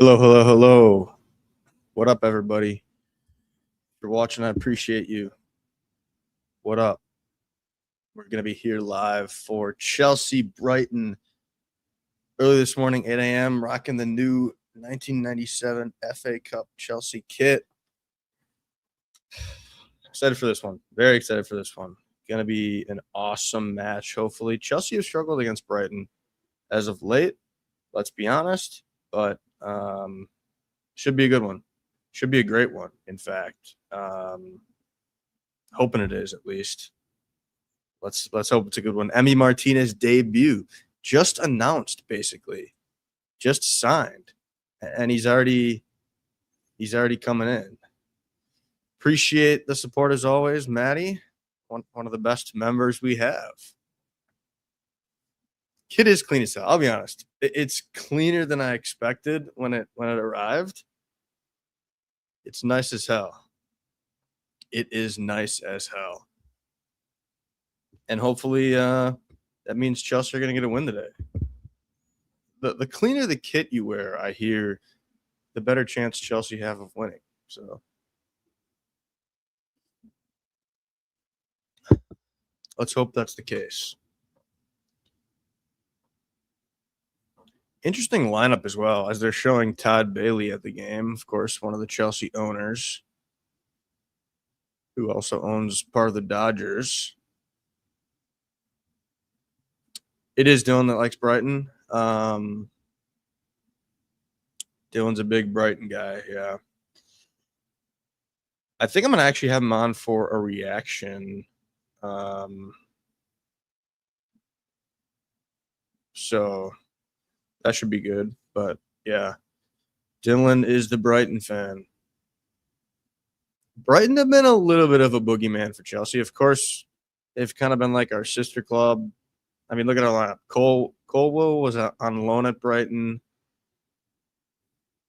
Hello, hello, hello. What up, everybody? If you're watching, I appreciate you. What up? We're going to be here live for Chelsea Brighton early this morning, 8 a.m., rocking the new 1997 FA Cup Chelsea kit. Excited for this one. Very excited for this one. Going to be an awesome match, hopefully. Chelsea has struggled against Brighton as of late, let's be honest, but should be a good one. Should be a great one, in fact. Hoping it is, at least. Let's hope it's a good one. Emi Martinez debut just announced, basically, just signed, and he's already coming in. Appreciate the support as always, Maddie. One of the best members we have. Kit is clean as hell. I'll be honest. It's cleaner than I expected when it arrived. It's nice as hell. It is nice as hell. And hopefully that means Chelsea are going to get a win today. The cleaner the kit you wear, I hear, the better chance Chelsea have of winning. So let's hope that's the case. Interesting lineup as well, as they're showing Todd Bailey at the game, of course, one of the Chelsea owners, who also owns part of the Dodgers. It is Dylan that likes Brighton. Dylan's a big Brighton guy, yeah. I think I'm going to actually have him on for a reaction. So that should be good. But, yeah, Dylan is the Brighton fan. Brighton have been a little bit of a boogeyman for Chelsea. Of course, they've kind of been like our sister club. I mean, look at our lineup. Colwell was on loan at Brighton.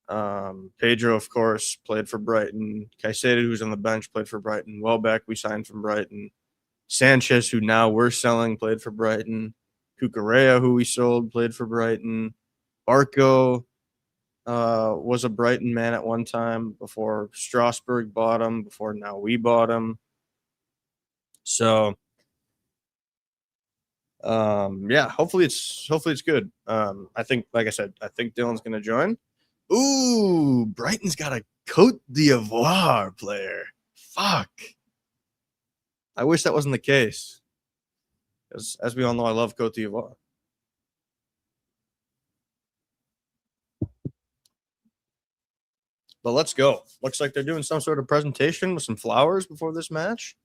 Pedro, of course, played for Brighton. Caicedo, who's on the bench, played for Brighton. Welbeck, we signed from Brighton. Sanchez, who now we're selling, played for Brighton. Cucurella, who we sold, played for Brighton. Barco was a Brighton man at one time before Strasbourg bought him, before now we bought him. So, yeah, hopefully it's good. I think, like I said, I think Dylan's going to join. Ooh, Brighton's got a Cote d'Ivoire player. Fuck. I wish that wasn't the case. As we all know, I love Cote d'Ivoire. But let's go. Looks like they're doing some sort of presentation with some flowers before this match.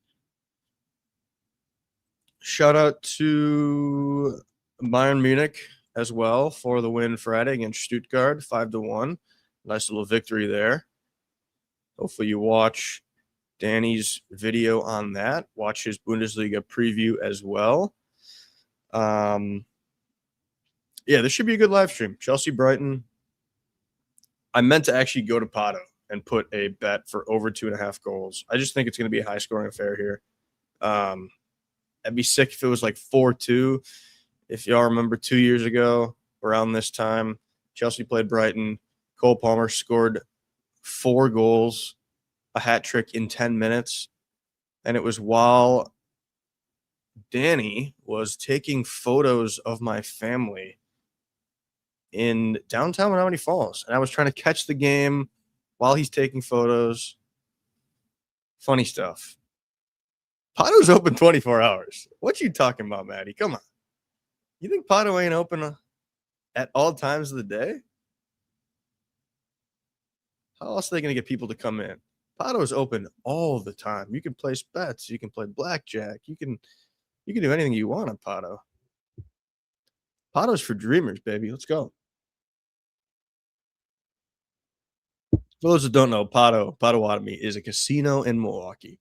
Shout out to Bayern Munich as well for the win Friday against Stuttgart, 5-1. Nice little victory there. Hopefully you watch Danny's video on that. Watch his Bundesliga preview as well. Yeah, this should be a good live stream. Chelsea Brighton. I meant to actually go to Pato and put a bet for over 2.5 goals. I just think it's going to be a high scoring affair here. I'd be sick if it was like 4-2. If y'all remember 2 years ago, around this time, Chelsea played Brighton. Cole Palmer scored 4 goals, a hat trick in 10 minutes. And it was while Danny was taking photos of my family in downtown Menominee Falls. And I was trying to catch the game while he's taking photos. Funny stuff. Pato's open 24 hours. What you talking about, Maddie? Come on. You think Pato ain't open at all times of the day? How else are they going to get people to come in? Pato is open all the time. You can place bets. You can play blackjack. You can do anything you want on Pato. Pato's for dreamers, baby. Let's go. For those that don't know, Potawatomi is a casino in Milwaukee.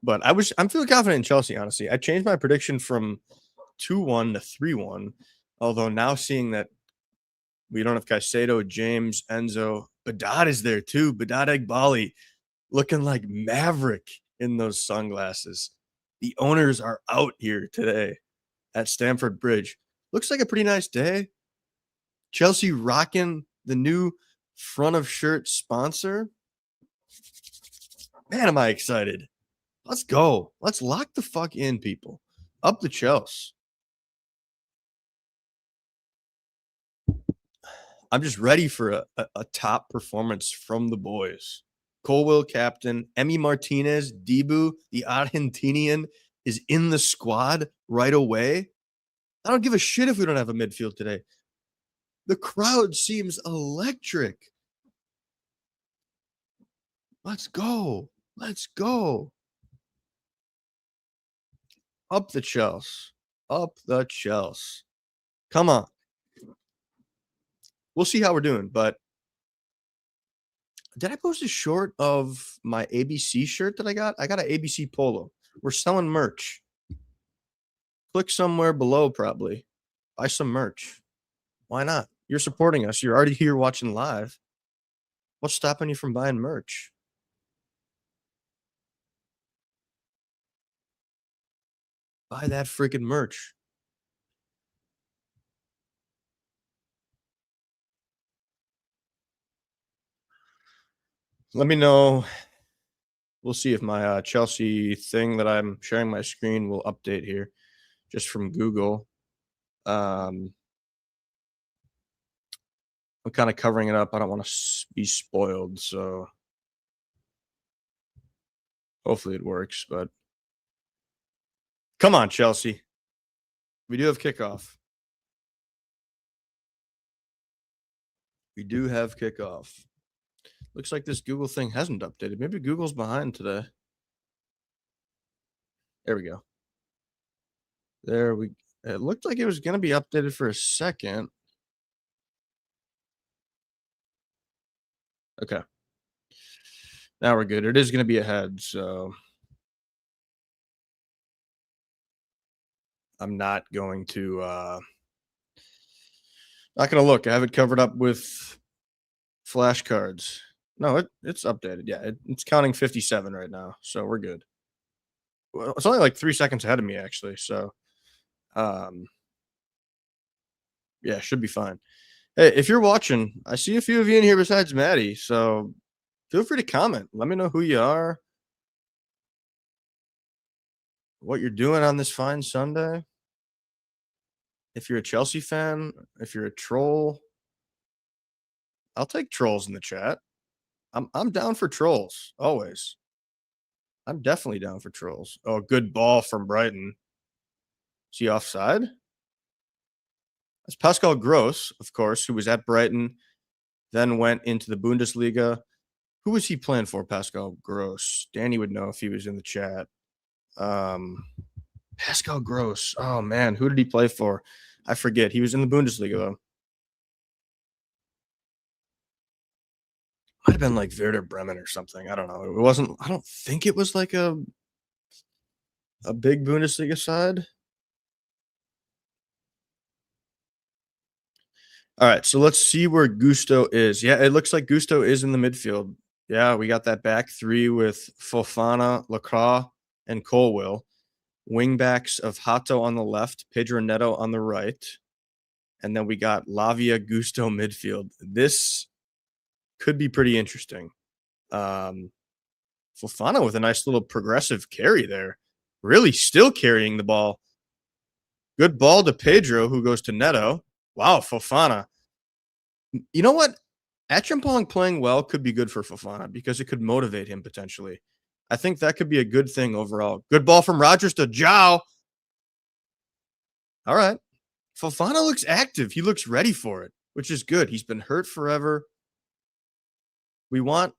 But I'm feeling confident in Chelsea, honestly. I changed my prediction from 2-1 to 3-1. Although now seeing that we don't have Caicedo, James, Enzo, Badad is there too. Badad Egbali looking like Maverick in those sunglasses. The owners are out here today at Stamford Bridge. Looks like a pretty nice day. Chelsea rocking the new front of shirt sponsor. Man, am I excited. Let's go. Let's lock the fuck in, people. Up the Chelsea. I'm just ready for a top performance from the boys. Colwill, captain. Emi Martinez, Dibu, the Argentinian, is in the squad right away. I don't give a shit if we don't have a midfield today. The crowd seems electric. Let's go. Let's go. Up the Chelsea. Up the Chelsea. Come on. We'll see how we're doing, but did I post a short of my ABC shirt that I got? I got an ABC polo. We're selling merch. Click somewhere below, probably. Buy some merch. Why not? You're supporting us. You're already here watching live. What's stopping you from buying merch? Buy that freaking merch. Let me know. We'll see if my Chelsea thing that I'm sharing my screen will update here just from Google. I'm kind of covering it up. I don't want to be spoiled, so hopefully it works. But come on, Chelsea. We do have kickoff. We do have kickoff. Looks like this Google thing hasn't updated. Maybe Google's behind today. There we go. It looked like it was going to be updated for a second. Okay. Now we're good. It is going to be ahead, so I'm not going to look. I have it covered up with flashcards. No, it's updated. Yeah, it's counting 57 right now, so we're good. Well, it's only like 3 seconds ahead of me, actually, so yeah, should be fine. Hey, if you're watching, I see a few of you in here besides Maddie, so feel free to comment. Let me know who you are, what you're doing on this fine Sunday. If you're a Chelsea fan, if you're a troll, I'll take trolls in the chat. I'm down for trolls, always. I'm definitely down for trolls. Oh, good ball from Brighton. Is he offside? That's Pascal Gross, of course, who was at Brighton, then went into the Bundesliga. Who was he playing for, Pascal Gross? Danny would know if he was in the chat. Pascal Gross. Oh, man. Who did he play for? I forget. He was in the Bundesliga, though. Might have been like Werder Bremen or something. I don't know. It wasn't. I don't think it was like a big Bundesliga side. All right, so let's see where Gusto is. Yeah, it looks like Gusto is in the midfield. Yeah, we got that back three with Fofana, Lacroix, and Colwill. Wingbacks of Hato on the left, Pedro Neto on the right. And then we got Lavia, Gusto midfield. This could be pretty interesting. Fofana with a nice little progressive carry there. Really still carrying the ball. Good ball to Pedro, who goes to Neto. Wow, Fofana. You know what? Achampong playing well could be good for Fofana because it could motivate him potentially. I think that could be a good thing overall. Good ball from Rogers to Zhao. All right. Fofana looks active. He looks ready for it, which is good. He's been hurt forever. We want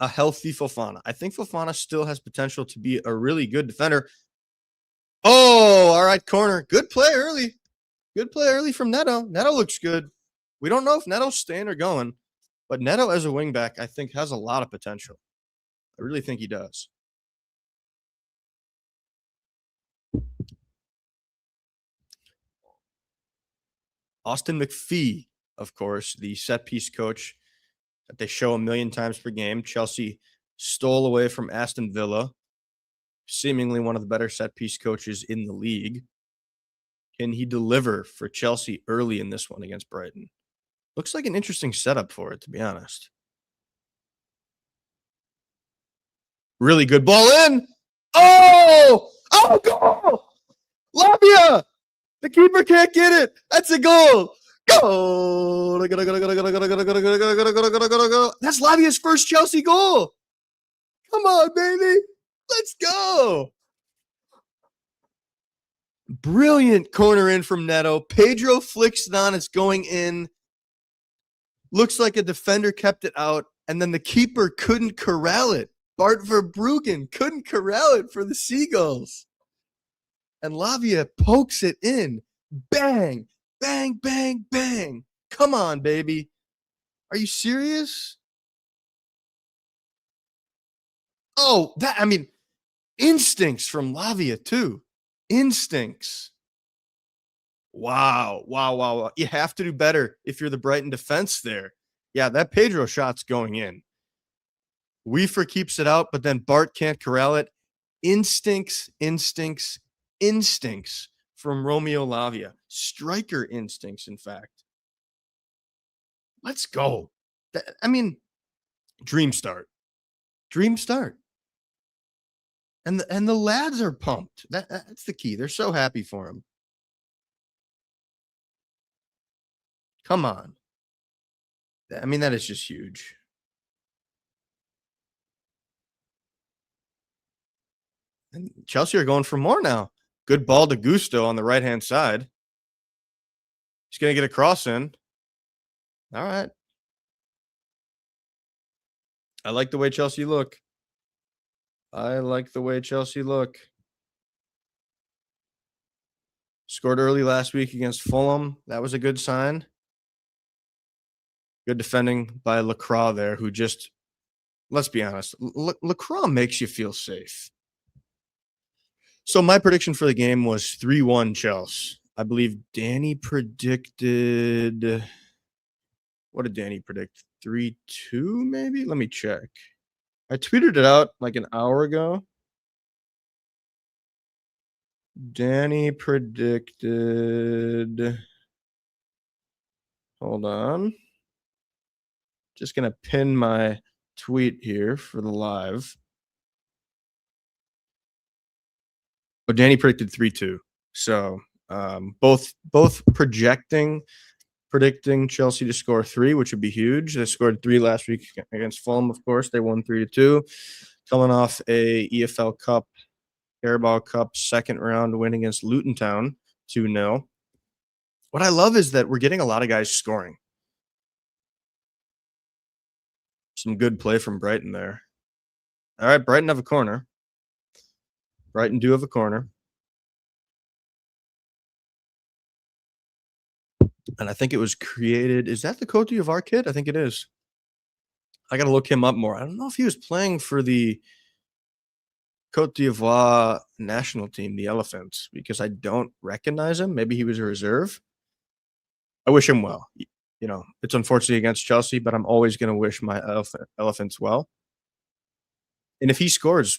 a healthy Fofana. I think Fofana still has potential to be a really good defender. Oh, all right, corner. Good play early. Good play early from Neto. Neto looks good. We don't know if Neto's staying or going, but Neto as a wingback, I think, has a lot of potential. I really think he does. Austin McPhee, of course, the set piece coach that they show a million times per game. Chelsea stole away from Aston Villa, seemingly one of the better set piece coaches in the league. Can he deliver for Chelsea early in this one against Brighton? Looks like an interesting setup for it, to be honest. Really good ball in. Oh! Oh, goal! Lavia! The keeper can't get it. That's a goal. Goal. That's Lavia's first Chelsea goal. Come on, baby. Let's go. Brilliant corner in from Neto. Pedro flicks it on. It's going in. Looks like a defender kept it out, and then the keeper couldn't corral it. Bart Verbruggen couldn't corral it for the Seagulls. And Lavia pokes it in. Bang, bang, bang, bang. Come on, baby. Are you serious? Oh, instincts from Lavia, too. Instincts. Wow. You have to do better if you're the Brighton defense there. Yeah, that Pedro shot's going in. Weaver keeps it out, but then Bart can't corral it. Instincts from Romeo Lavia. Striker instincts, in fact. Let's go. Dream start. And the lads are pumped. That's the key. They're so happy for him. Come on. That is just huge. And Chelsea are going for more now. Good ball to Gusto on the right-hand side. He's going to get a cross in. All right. I like the way Chelsea look. Scored early last week against Fulham. That was a good sign. Good defending by Lacroix there, who just, let's be honest, Lacroix makes you feel safe. So my prediction for the game was 3-1 Chelsea. I believe Danny predicted, what did Danny predict? 3-2 maybe? Let me check. I tweeted it out like an hour ago. Danny predicted, hold on. Just going to pin my tweet here for the live. But Danny predicted 3-2. So both predicting Chelsea to score 3, which would be huge. They scored 3 last week against Fulham, of course. They won 3-2. Coming off a EFL Cup, Carabao Cup second round win against Luton Town, 2-0. What I love is that we're getting a lot of guys scoring. Some good play from Brighton there. All right, Brighton have a corner. Brighton do have a corner. And I think it was created. Is that the Cote d'Ivoire kid? I think it is. I got to look him up more. I don't know if he was playing for the Cote d'Ivoire national team, the Elephants, because I don't recognize him. Maybe he was a reserve. I wish him well. You know, it's unfortunately against Chelsea, but I'm always going to wish my Elephants well. And if he scores,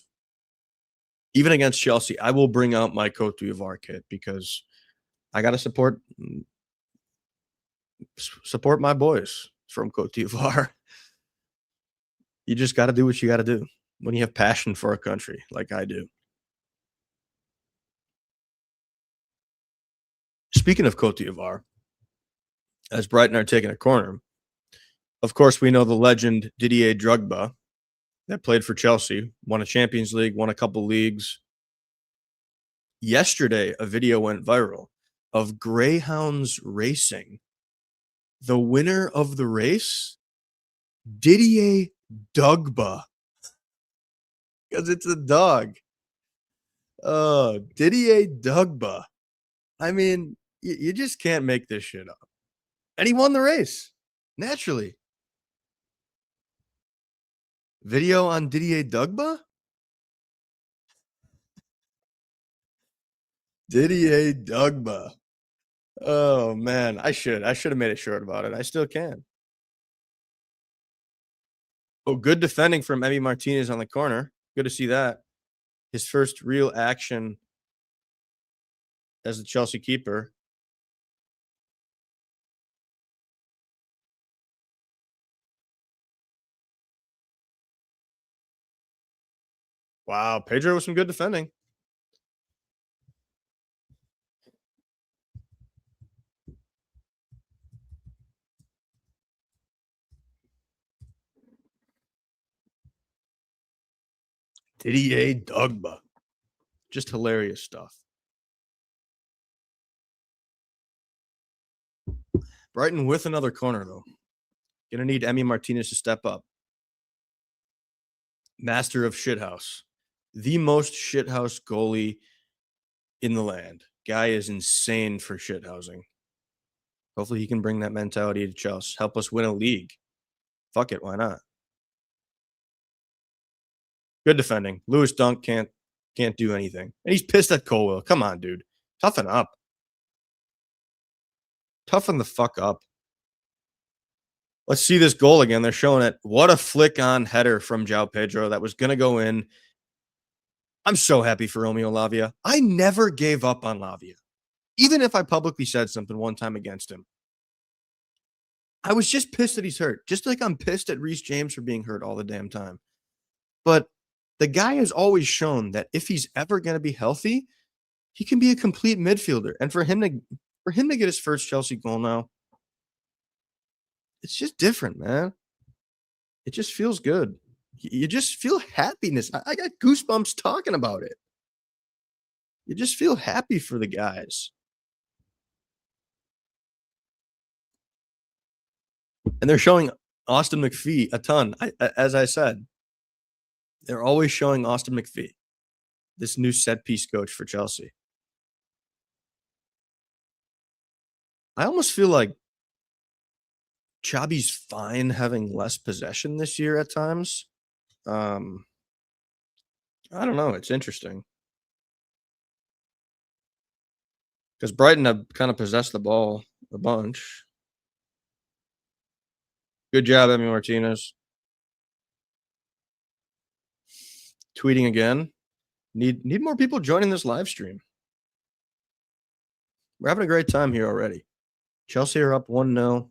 even against Chelsea, I will bring out my Cote d'Ivoire kit because I got to support my boys from Cote d'Ivoire. You just got to do what you got to do when you have passion for a country like I do. Speaking of Cote d'Ivoire, as Brighton are taking a corner, of course, we know the legend Didier Drogba that played for Chelsea, won a Champions League, won a couple leagues. Yesterday, a video went viral of greyhounds racing. The winner of the race, Didier Drogba, because it's a dog. Oh, Didier Drogba. I mean, you just can't make this shit up. And he won the race, naturally. Video on Didier Drogba? Didier Drogba. Oh, man. I should have made a short about it. I still can. Oh, good defending from Emi Martinez on the corner. Good to see that. His first real action as the Chelsea keeper. Wow, Pedro with some good defending. Didier Drogba. Just hilarious stuff. Brighton with another corner, though. Gonna need Emi Martinez to step up. Master of shithouse. The most shithouse goalie in the land. Guy is insane for shithousing. Hopefully he can bring that mentality to Chelsea. Help us win a league. Fuck it, why not? Good defending. Lewis Dunk can't do anything. And he's pissed at Colwell. Come on, dude. Toughen up. Toughen the fuck up. Let's see this goal again. They're showing it. What a flick on header from João Pedro that was going to go in. I'm so happy for Romeo Lavia. I never gave up on Lavia. Even if I publicly said something one time against him. I was just pissed that he's hurt. Just like I'm pissed at Reece James for being hurt all the damn time. But the guy has always shown that if he's ever going to be healthy, he can be a complete midfielder. And for him to get his first Chelsea goal now, it's just different, man. It just feels good. You just feel happiness. I got goosebumps talking about it. You just feel happy for the guys. And they're showing Austin McPhee a ton. As I said, they're always showing Austin McPhee, this new set piece coach for Chelsea. I almost feel like Xabi's fine having less possession this year at times. I don't know. It's interesting. Because Brighton have kind of possessed the ball a bunch. Good job, Emi Martinez. Tweeting again. Need more people joining this live stream. We're having a great time here already. Chelsea are up 1-0.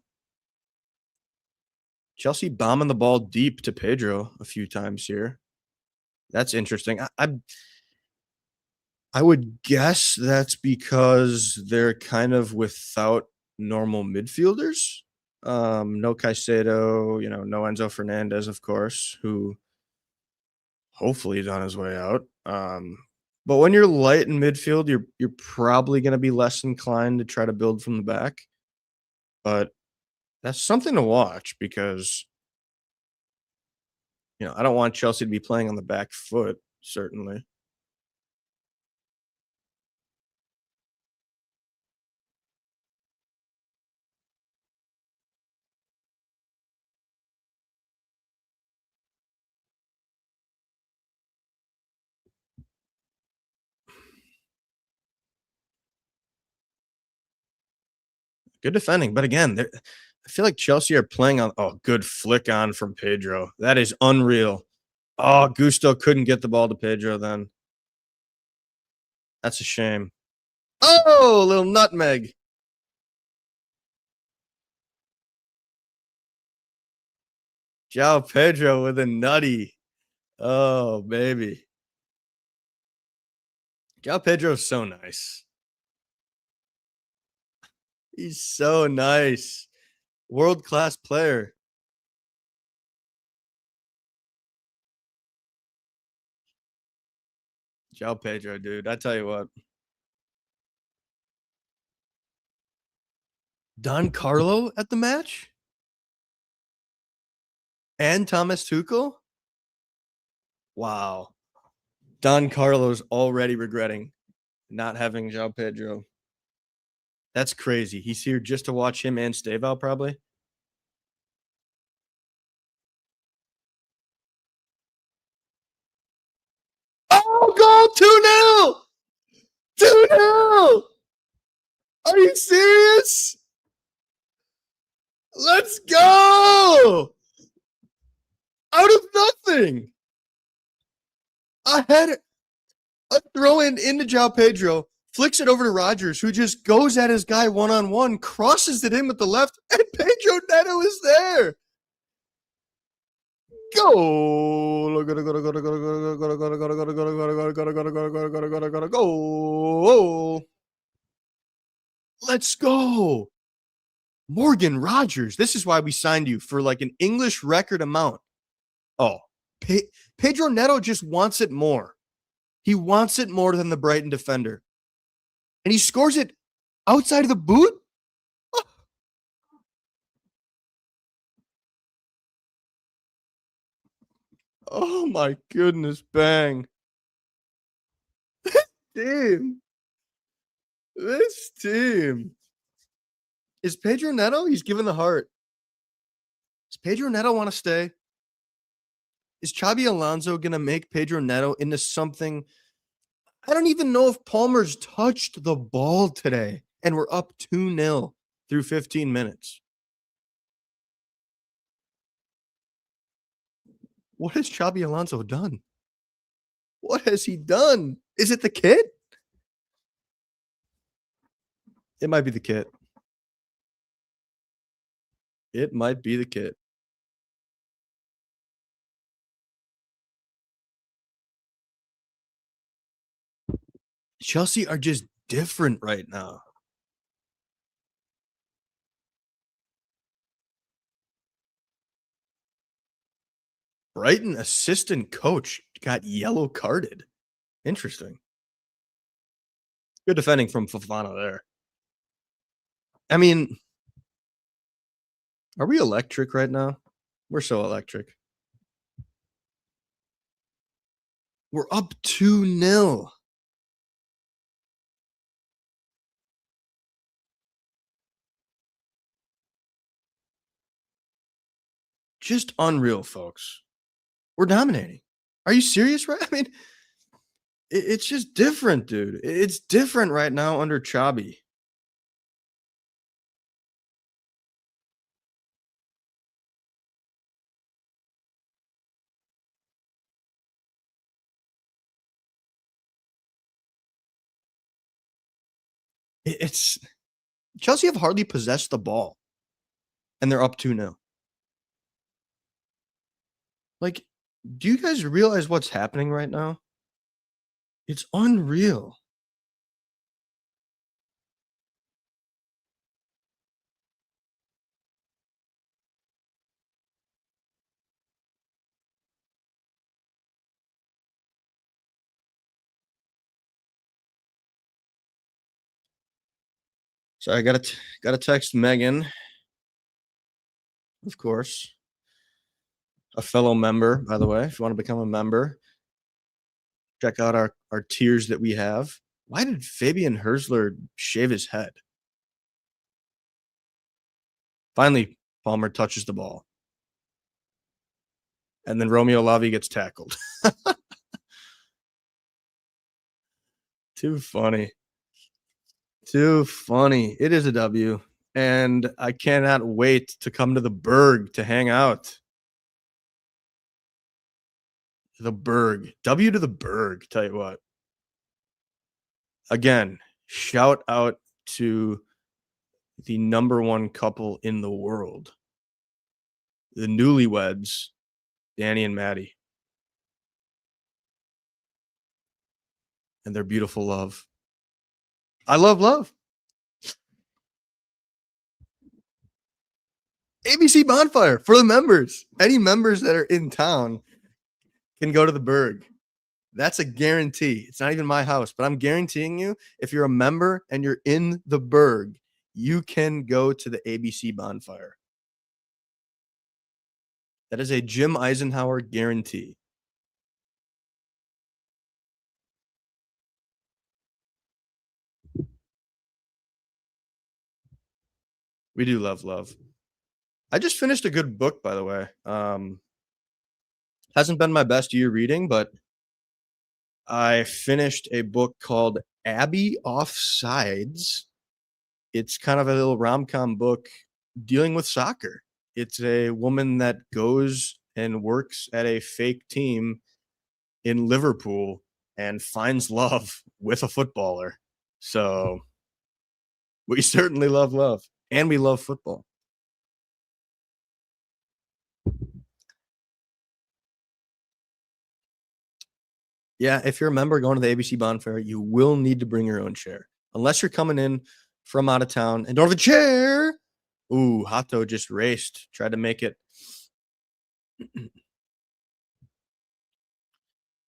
Chelsea bombing the ball deep to Pedro a few times here. That's interesting. I would guess that's because they're kind of without normal midfielders. No Caicedo, no Enzo Fernandez, of course, who hopefully is on his way out. But when you're light in midfield, you're probably going to be less inclined to try to build from the back. But that's something to watch because, I don't want Chelsea to be playing on the back foot, certainly. Good defending. But again, I feel like Chelsea are playing on good flick on from Pedro. That is unreal. Oh, Gusto couldn't get the ball to Pedro then. That's a shame. Oh, little nutmeg. João Pedro with a nutty. Oh, baby. João Pedro's so nice. He's so nice. World-class player. João Pedro, dude. I tell you what. Don Carlo at the match? And Thomas Tuchel? Wow. Don Carlo's already regretting not having João Pedro. That's crazy. He's here just to watch him and Stavo, probably. Oh, goal! 2-0! 2-0! Are you serious? Let's go! Out of nothing. I had a throw in into João Pedro, flicks it over to Rodgers, who just goes at his guy one-on-one, crosses it in with the left, and Pedro Neto is there. Go! Go! Let's go! Morgan Rogers. This is why we signed you for like an English record amount. Oh, Pedro Neto just wants it more. He wants it more than the Brighton defender. And he scores it outside of the boot? Oh my goodness, bang. Team. This team. Is Pedro Neto? He's given the heart. Does Pedro Neto want to stay? Is Xabi Alonso going to make Pedro Neto into something? I don't even know if Palmer's touched the ball today, and we're up 2-0 through 15 minutes. What has Xabi Alonso done? What has he done? Is it the kit? It might be the kit. It might be the kit. Chelsea are just different right now. Brighton assistant coach got yellow carded. Interesting. Good defending from Fofana there. I mean, are we electric right now? We're so electric. We're up 2-0. Just unreal, folks. We're dominating. Are you serious, right? I mean, it's just different, dude. It's different right now under Xabi. It's Chelsea have hardly possessed the ball, and they're up 2-0. Like, do you guys realize what's happening right now? It's unreal. So I gotta text Megan, of course, a fellow member, by the way. If you want to become a member, check out our tiers that we have. Why did Fabian Herzler shave his head? Finally, Palmer touches the ball. And then Romeo Lavia gets tackled. Too funny. Too funny. It is a W. And I cannot wait to come to the Berg to hang out. The Berg. W to the Berg, tell you what. Again, shout out to the number one couple in the world. The newlyweds, Danny and Maddie. And their beautiful love. I love love. ABC Bonfire for the members. Any members that are in town can go to the Berg. That's a guarantee. It's not even my house, but I'm guaranteeing you, if you're a member and you're in the Berg, you can go to the ABC Bonfire. That is a Jim Eisenhower guarantee. We do love love. I just finished a good book, by the way. Hasn't been my best year reading, but I finished a book called Abby Offsides. It's kind of a little rom-com book dealing with soccer. It's a woman that goes and works at a fake team in Liverpool and finds love with a footballer. So we certainly love love, and we love football. Yeah, if you're a member going to the ABC Bonfire, you will need to bring your own chair. Unless you're coming in from out of town and don't have a chair. Ooh, Hato just raced. Tried to make it.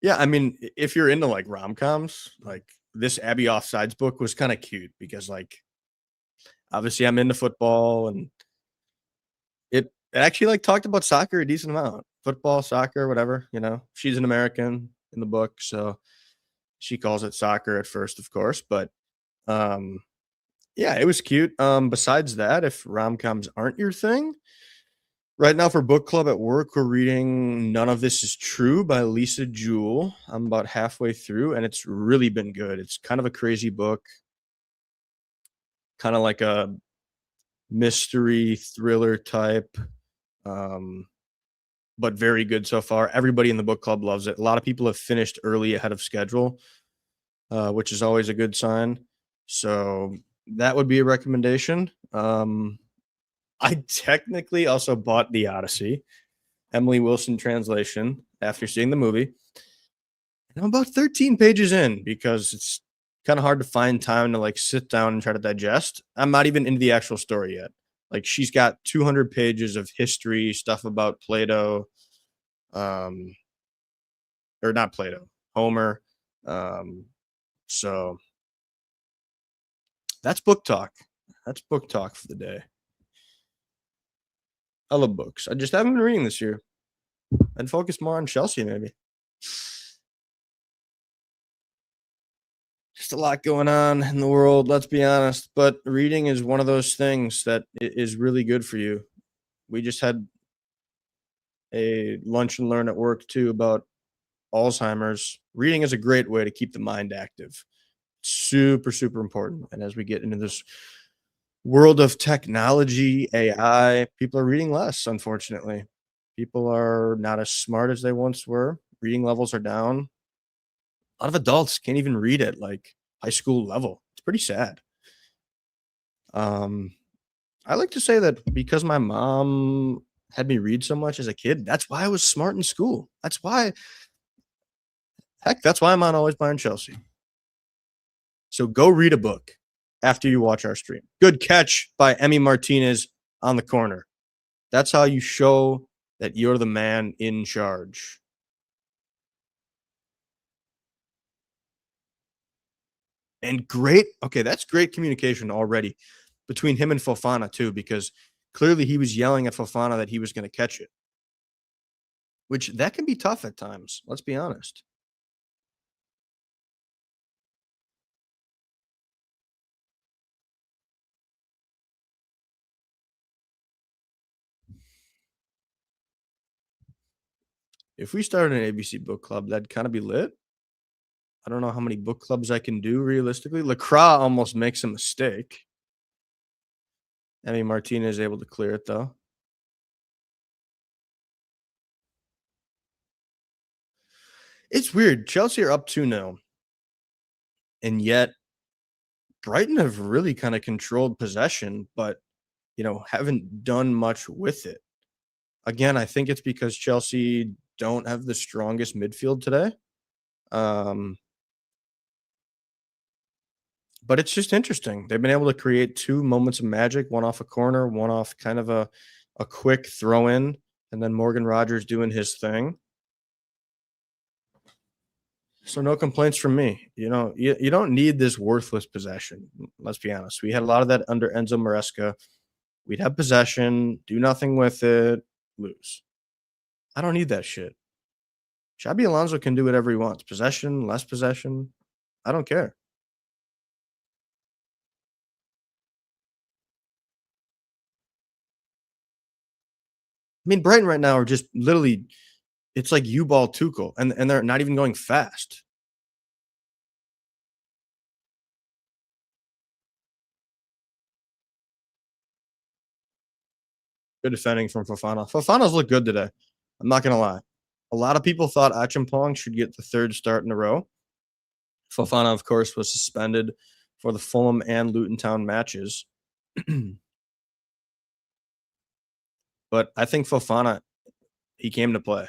Yeah, I mean, if you're into like rom-coms, like this Abby Offsides book was kind of cute because like obviously I'm into football and it actually like talked about soccer a decent amount. Football, soccer, whatever, you know. She's an American in the book, so she calls it soccer at first, of course, but um yeah, it was cute. Besides that, if rom-coms aren't your thing, right now for book club at work, we're reading None of This Is True by Lisa Jewell. I'm about halfway through, and it's really been good. It's kind of a crazy book, kind of like a mystery thriller type, um, but very good so far. Everybody in the book club loves it. A lot of people have finished early ahead of schedule, which is always a good sign. So that would be a recommendation. I technically also bought The Odyssey, Emily Wilson translation, after seeing the movie. And I'm about 13 pages in because it's kind of hard to find time to like sit down and try to digest. I'm not even into the actual story yet. Like she's got 200 pages of history, stuff about Plato, um, or not Plato, Homer. Um, so that's book talk. That's book talk for the day. I love books. I just haven't been reading this year. I'd focus more on Chelsea, maybe. Just a lot going on in the world, let's be honest. But reading is one of those things that is really good for you. We just had a lunch and learn at work too about Alzheimer's. Reading is a great way to keep the mind active. Super, super important. And as we get into this world of technology, AI, people are reading less, unfortunately. People are not as smart as they once were. Reading levels are down. A lot of adults can't even read at like high school level. It's pretty sad. Um, I like to say that because my mom had me read so much as a kid, that's why I was smart in school. That's why, heck, that's why I'm on Always Buying Chelsea. So go read a book after you watch our stream. Good catch by Emmy Martinez on the corner. That's how you show that you're the man in charge. And great, okay, that's great communication already between him and Fofana too, because clearly he was yelling at Fofana that he was going to catch it, which that can be tough at times. Let's be honest. If we started an ABC book club, that'd kind of be lit. I don't know how many book clubs I can do realistically. Lacroix almost makes a mistake. I mean, Martinez is able to clear it though. It's weird. Chelsea are up 2-0, and yet Brighton have really kind of controlled possession, but haven't done much with it. Again, I think it's because Chelsea don't have the strongest midfield today. Um, but it's just interesting. They've been able to create two moments of magic, one off a corner, one off kind of a quick throw in, and then Morgan Rogers doing his thing. So no complaints from me. You don't need this worthless possession. Let's be honest. We had a lot of that under Enzo Maresca. We'd have possession, do nothing with it, lose. I don't need that shit. Xabi Alonso can do whatever he wants. Possession, less possession. I don't care. I mean, Brighton right now are just literally it's like U-ball Tuchel, and they're not even going fast. Good defending from Fofana. Fofana's looked good today. I'm not gonna lie. A lot of people thought Achimpong should get the third start in a row. Fofana, of course, was suspended for the Fulham and Luton Town matches. But I think Fofana, he came to play.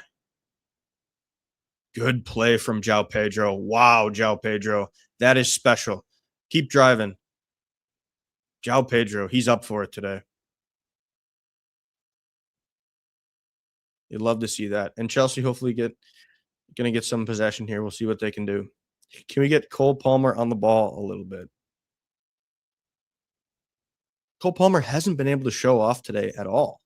Good play from João Pedro. Wow, João Pedro. That is special. Keep driving. João Pedro, he's up for it today. You'd love to see that. And Chelsea hopefully gonna get some possession here. We'll see what they can do. Can we get Cole Palmer on the ball a little bit? Cole Palmer hasn't been able to show off today at all,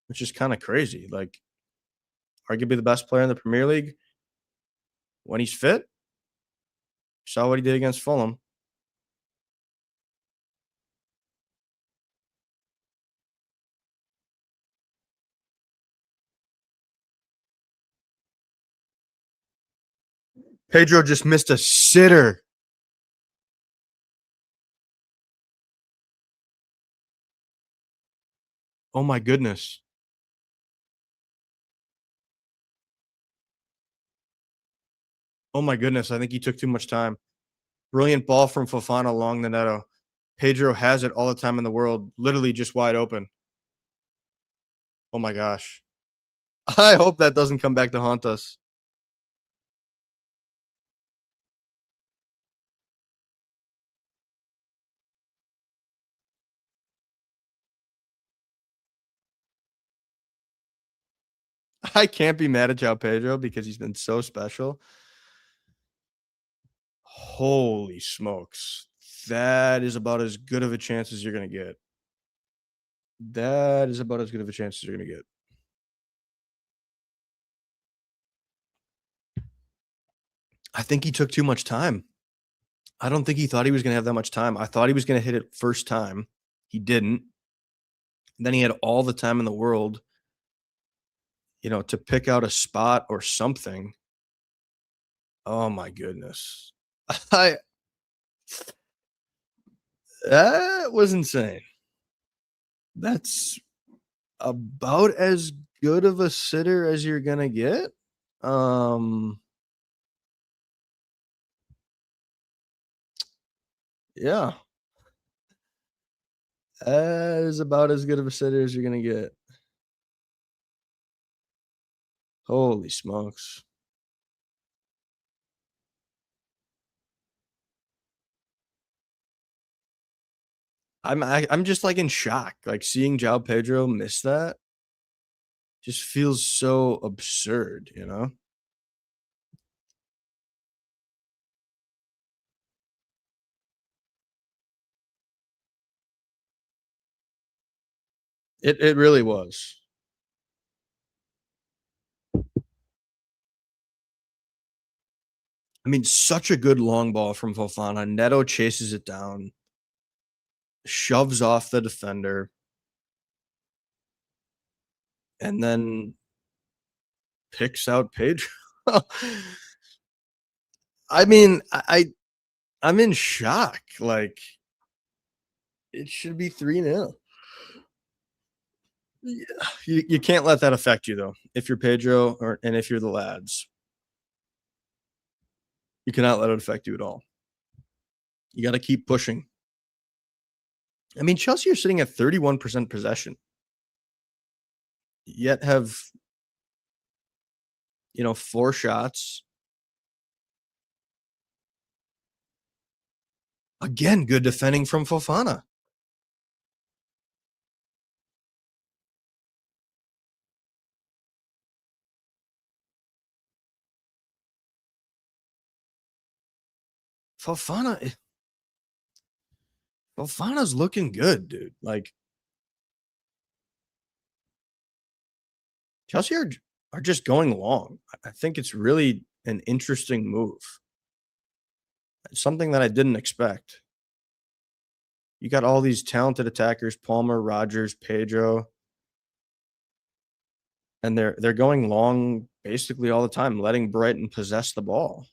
which is kind of crazy. Like arguably the best player in the Premier League when he's fit. Saw what he did against Fulham. Pedro just missed a sitter. Oh my goodness. Oh my goodness. I think he took too much time. Brilliant ball from Fofana along the netto. Pedro has it all the time in the world, literally just wide open. Oh my gosh. I hope that doesn't come back to haunt us. I can't be mad at João Pedro because he's been so special. Holy smokes. That is about as good of a chance as you're going to get. That is about as good of a chance as you're going to get. I think he took too much time. I don't think he thought he was going to have that much time. I thought he was going to hit it first time. He didn't. And then he had all the time in the world, to pick out a spot or something. Oh my goodness. I That was insane. That's about as good of a sitter as you're gonna get. Um, yeah, that is about as good of a sitter as you're gonna get. Holy smokes! I'm just like in shock. Like seeing João Pedro miss that just feels so absurd. It really was. I mean, such a good long ball from Fofana. Neto chases it down, shoves off the defender, and then picks out Pedro. I mean, I'm in shock. Like it should be 3-0. Yeah, you can't let that affect you though. If you're Pedro and if you're the lads, you cannot let it affect you at all. You got to keep pushing. I mean, Chelsea are sitting at 31% possession, yet have 4 shots. Again, good defending from Fofana. Fofana, Fofana's looking good, dude. Like Chelsea are just going long. I think it's really an interesting move. It's something that I didn't expect. You got all these talented attackers, Palmer, Rogers, Pedro, and they're going long basically all the time, letting Brighton possess the ball.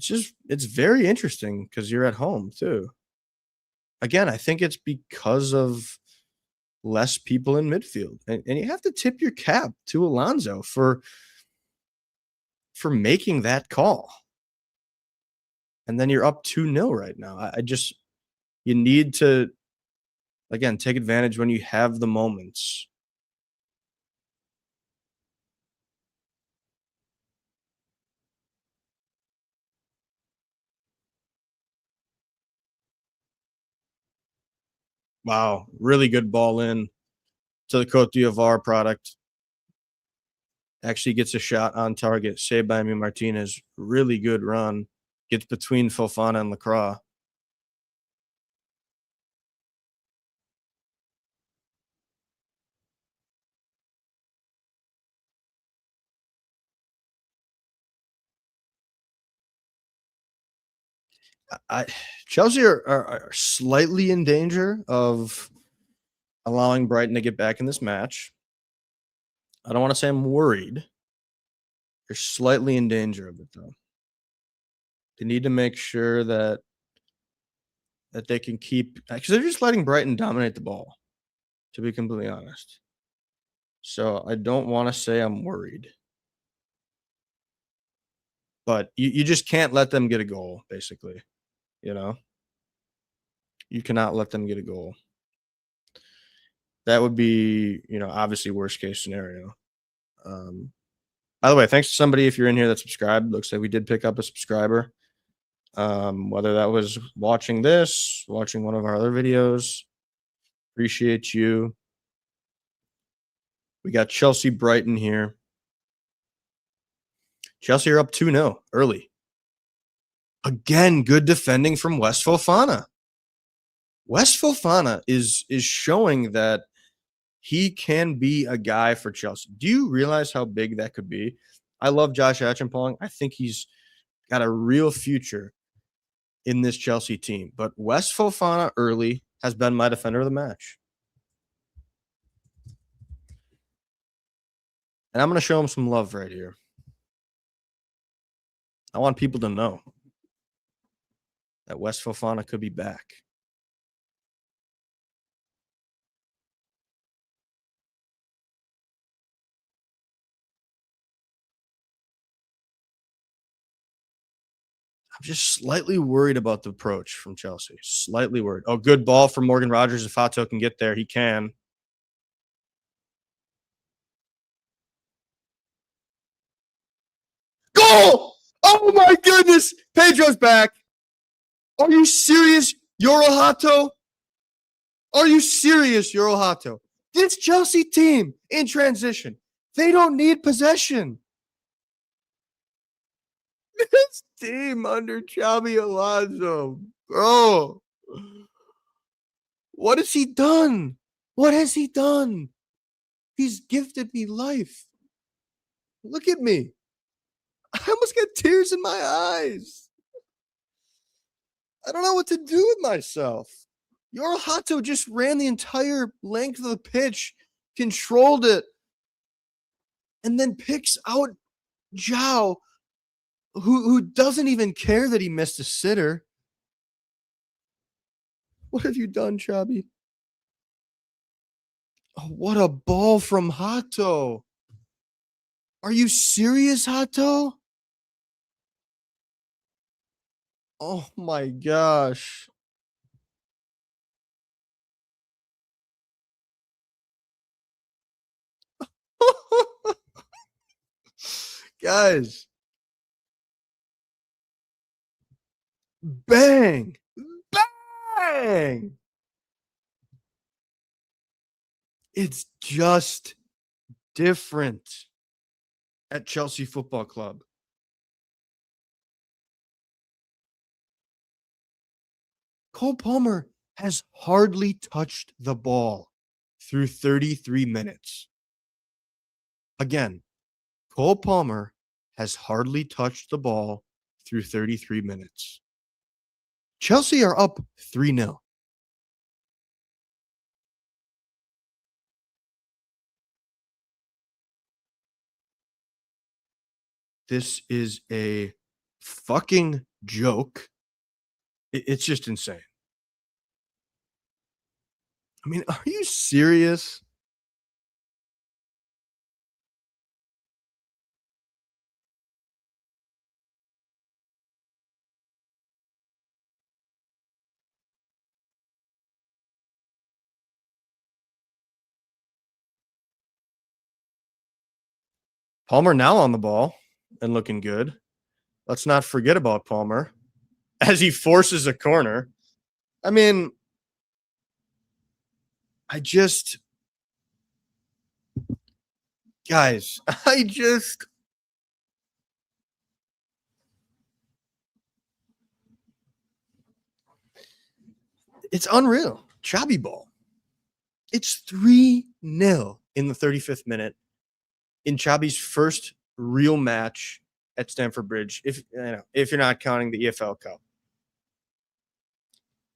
It's very interesting because you're at home too. Again, I think it's because of less people in midfield. And you have to tip your cap to Alonso for making that call. And then you're up 2-0 right now. I just you need to Again, take advantage when you have the moments. Wow, really good ball in to the Cote d'Ivoire product. Actually gets a shot on target, saved by Emi Martinez. Really good run. Gets between Fofana and Lacroix. I Chelsea are slightly in danger of allowing Brighton to get back in this match. I don't want to say I'm worried. They're slightly in danger of it though. They need to make sure that they can keep because they're just letting Brighton dominate the ball, to be completely honest. So I don't want to say I'm worried. But you just can't let them get a goal, basically. You know? You cannot let them get a goal. That would be, obviously worst case scenario. Um, by the way, thanks to somebody if you're in here that subscribed. Looks like we did pick up a subscriber. Whether that was watching this, watching one of our other videos. Appreciate you. We got Chelsea Brighton here. Chelsea are up 2-0 early. Again, good defending from West Fofana. West Fofana is showing that he can be a guy for Chelsea. Do you realize how big that could be? I love Josh Achampong. I think he's got a real future in this Chelsea team. But West Fofana early has been my defender of the match. And I'm going to show him some love right here. I want people to know that West Fofana could be back. I'm just slightly worried about the approach from Chelsea. Slightly worried. Oh, good ball from Morgan Rogers. If Hato can get there, he can. Goal! Oh my goodness! Pedro's back. Are you serious, Hato? Are you serious, Hato? This Chelsea team in transition, they don't need possession. This team under Xabi Alonso, bro. What has he done? What has he done? He's gifted me life. Look at me. I almost got tears in my eyes. I don't know what to do with myself. Hato just ran the entire length of the pitch, controlled it, and then picks out Zhao, who doesn't even care that he missed a sitter. What have you done, Xabi? Oh, what a ball from Hato. Are you serious, Hato? Oh my gosh. Guys. Bang. Bang. It's just different at Chelsea Football Club. Cole Palmer has hardly touched the ball through 33 minutes. Again, Cole Palmer has hardly touched the ball through 33 minutes. Chelsea are up 3-0. This is a fucking joke. It's just insane. I mean, are you serious? Palmer now on the ball and looking good. Let's not forget about Palmer as he forces a corner. I mean, guys, it's unreal. Chobby ball. It's 3-0 in the 35th minute in Chobby's first real match at Stamford Bridge, if you're not counting the EFL Cup.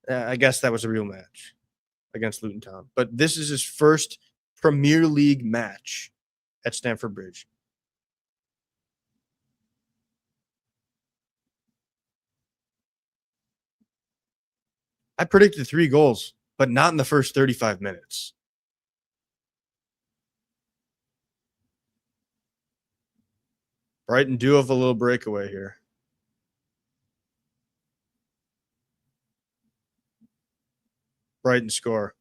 I guess that was a real match against Luton Town. But this is his first Premier League match at Stamford Bridge. I predicted 3 goals, but not in the first 35 minutes. Brighton do have a little breakaway here. Brighton score.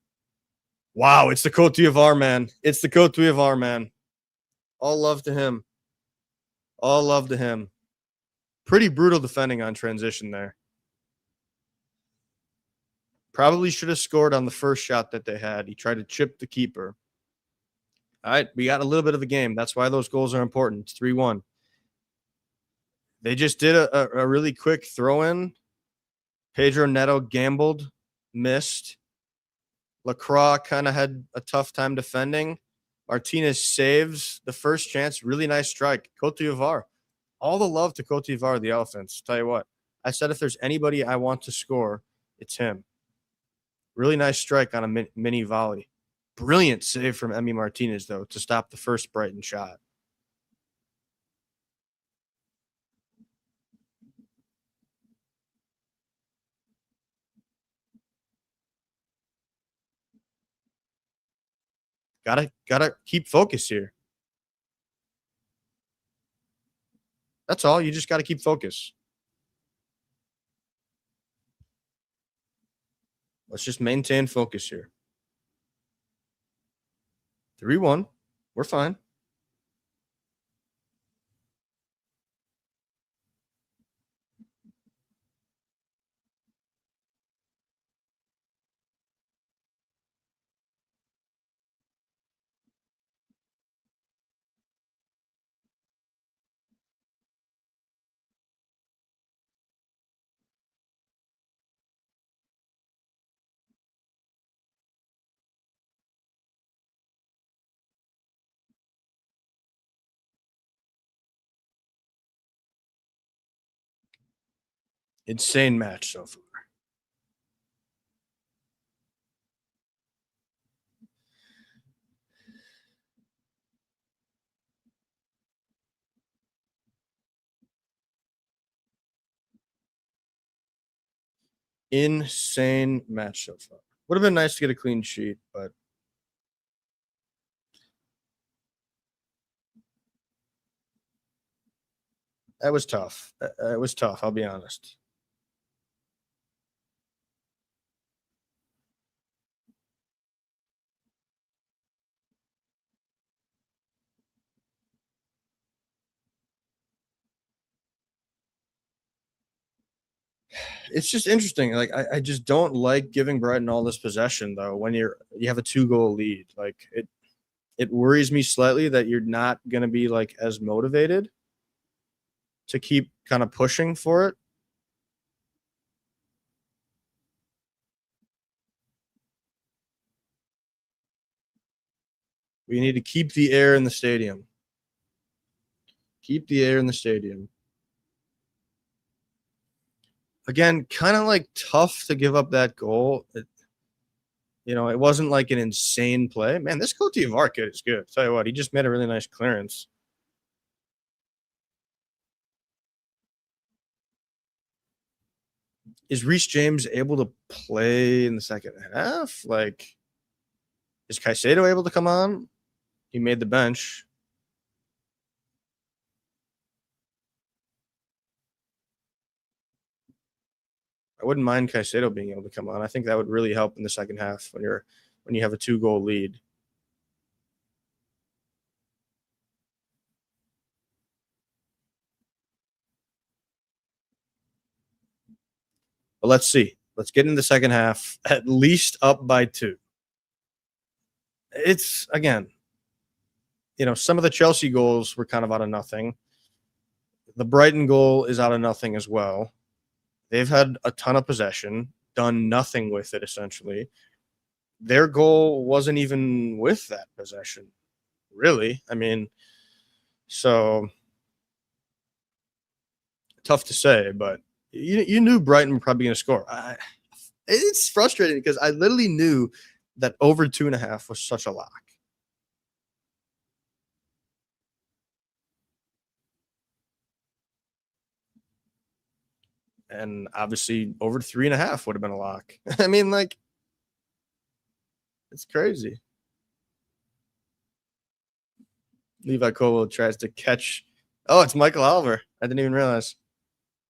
Wow, it's the Cote d'Ivoire man. It's the Cote d'Ivoire man. All love to him. All love to him. Pretty brutal defending on transition there. Probably should have scored on the first shot that they had. He tried to chip the keeper. All right, we got a little bit of a game. That's why those goals are important. It's 3-1. They just did a really quick throw-in. Pedro Neto gambled, missed. Lacroix kind of had a tough time defending. Martinez saves the first chance. Really nice strike. Cote d'Ivoire. All the love to Cote d'Ivoire, the Elephants. Tell you what, I said if there's anybody I want to score, it's him. Really nice strike on a mini volley. Brilliant save from Emi Martinez, though, to stop the first Brighton shot. Gotta keep focus here. That's all. You just got to keep focus. Let's just maintain focus here. 3-1. We're fine. Insane match so far. Insane match so far. Would have been nice to get a clean sheet, but that was tough. It was tough, I'll be honest. It's just interesting. Like I just don't like giving Brighton all this possession though when you have a 2-goal lead. Like it worries me slightly that you're not going to be like as motivated to keep kind of pushing for it. We need to keep the air in the stadium. Keep the air in the stadium. Again, kind of like tough to give up that goal. It wasn't like an insane play. Man, this Cote d'Ivoire kid is good. Tell you what, he just made a really nice clearance. Is Reece James able to play in the second half? Like, is Caicedo able to come on? He made the bench. I wouldn't mind Caicedo being able to come on. I think that would really help in the second half when you have a 2-goal lead. But let's see. Let's get in the second half, at least up by 2. It's again, some of the Chelsea goals were kind of out of nothing. The Brighton goal is out of nothing as well. They've had a ton of possession, done nothing with it essentially. Their goal wasn't even with that possession, really. I mean, so tough to say, but you knew Brighton were probably going to score. It's frustrating because I literally knew that over 2.5 was such a lock. And obviously, over 3.5 would have been a lock. I mean, like, it's crazy. Levi Cole tries to catch. Oh, it's Michael Oliver. I didn't even realize.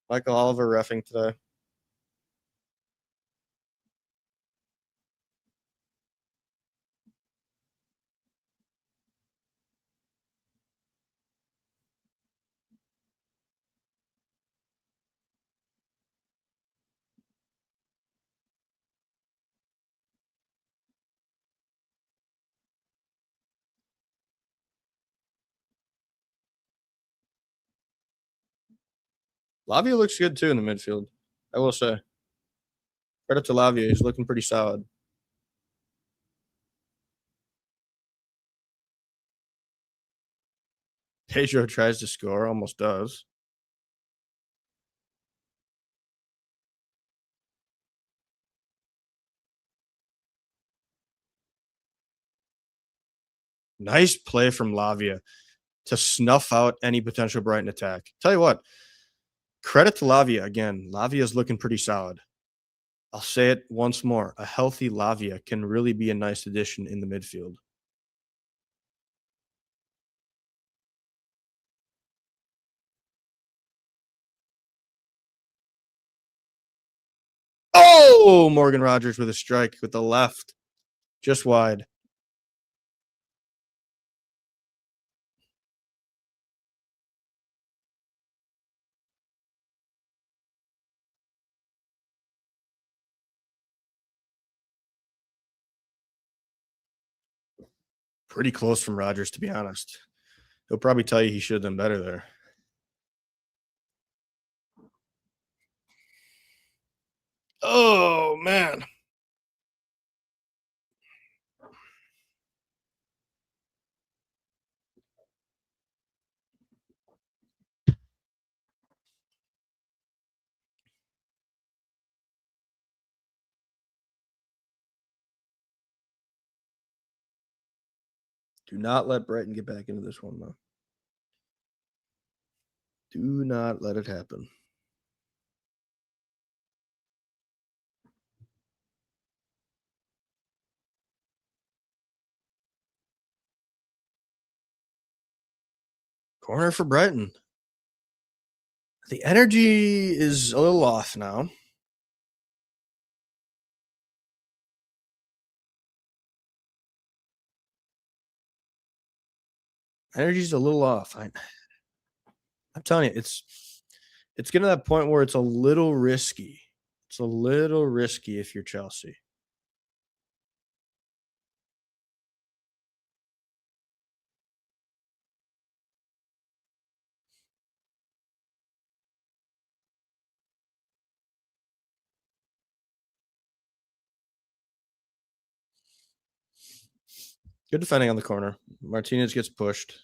Michael Oliver reffing today. Lavia looks good too in the midfield. I will say. Credit to Lavia. He's looking pretty solid. Pedro tries to score, almost does. Nice play from Lavia to snuff out any potential Brighton attack. Tell you what, credit to Lavia again. Lavia is looking pretty solid. I'll say it once more. A healthy Lavia can really be a nice addition in the midfield. Oh, Morgan Rogers with a strike with the left, just wide. Pretty close from Rogers, to be honest. He'll probably tell you he should have done better there. Oh, man. Do not let Brighton get back into this one, though. Do not let it happen. Corner for Brighton. The energy is a little off now. Energy's a little off. I'm telling you, it's getting to that point where it's a little risky. It's a little risky if you're Chelsea. Good defending on the corner. Martinez gets pushed.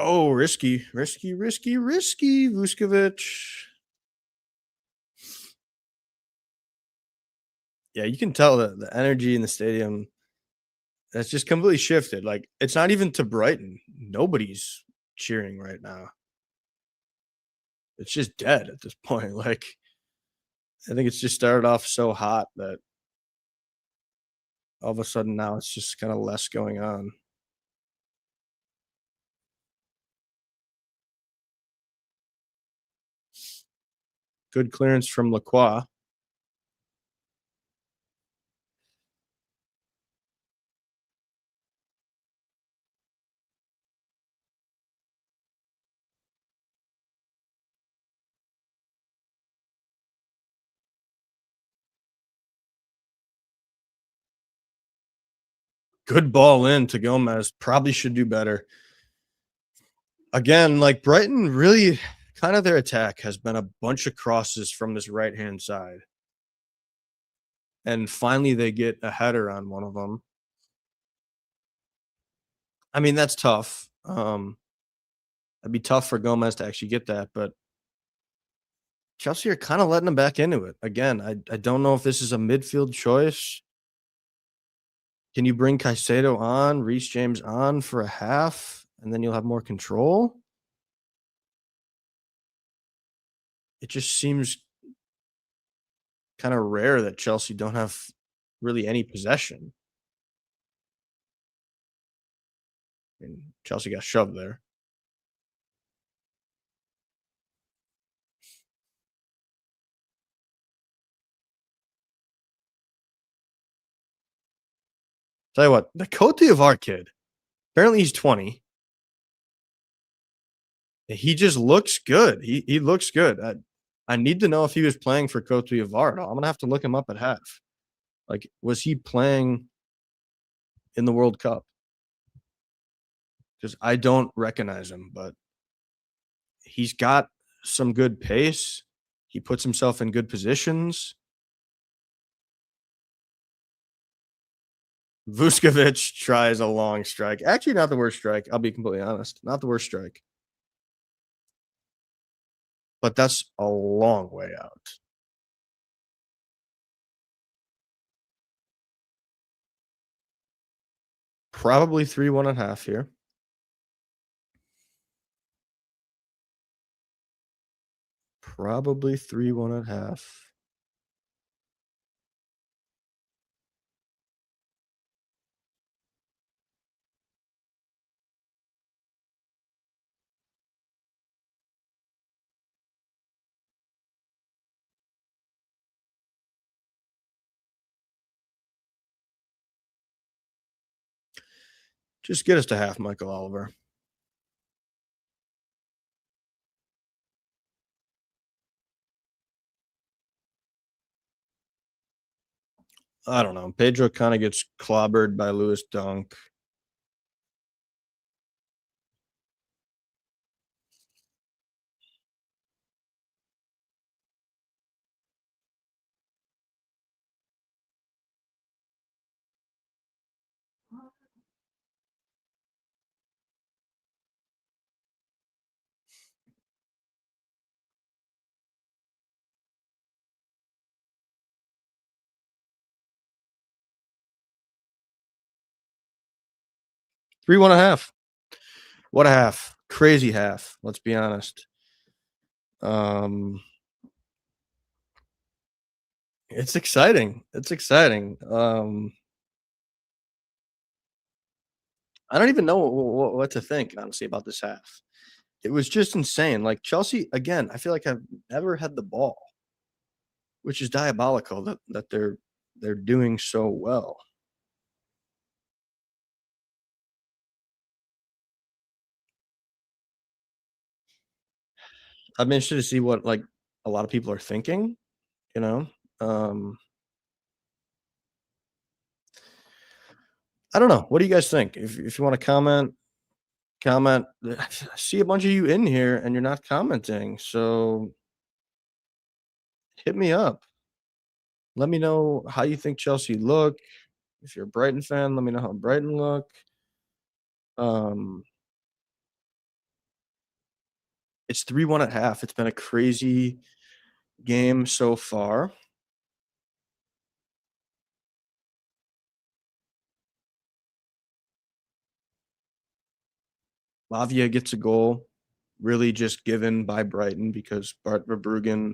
Oh, risky, risky, risky, risky. Vuskovic. Yeah, you can tell the energy in the stadium that's just completely shifted. Like, it's not even to Brighton. Nobody's cheering right now. It's just dead at this point. Like, I think it's just started off so hot that all of a sudden now it's just kind of less going on. Good clearance from Lacroix. Good ball in to Gomez. Probably should do better. Again, like Brighton really kind of their attack has been a bunch of crosses from this right hand side. And finally they get a header on one of them. I mean, that's tough. It'd be tough for Gomez to actually get that, but Chelsea are kind of letting him back into it. Again, I don't know if this is a midfield choice. Can you bring Caicedo on, Reece James on for a half, and then you'll have more control? It just seems kind of rare that Chelsea don't have really any possession. I mean, Chelsea got shoved there. Tell you what, the Cote d'Ivoire kid, apparently he's 20. He just looks good. He looks good. I need to know if he was playing for Cote d'Ivoire at all. I'm gonna have to look him up at half. Like, was he playing in the World Cup? Because I don't recognize him, but he's got some good pace. He puts himself in good positions. Vuskovic tries a long strike. Actually, not the worst strike. I'll be completely honest. Not the worst strike. But that's a long way out. Probably 3-1 and a half here. Probably 3-1 and a half. Just get us to half, Michael Oliver. I don't know. Pedro kind of gets clobbered by Lewis Dunk. Three, one and a half. What a half. Crazy half. Let's be honest. Um, it's exciting. It's exciting. I don't even know what to think, honestly, about this half. It was just insane. Like Chelsea, again, I feel like I've never had the ball, which is diabolical that they're doing so well. I'm interested to see what like a lot of people are thinking, you know. Um, I don't know. What do you guys think? If you want to comment. I see a bunch of you in here and you're not commenting. So hit me up. Let me know how you think Chelsea look. If you're a Brighton fan, let me know how Brighton look. Um, it's 3-1 at half. It's been a crazy game so far. Lavia gets a goal, really just given by Brighton because Bart Verbruggen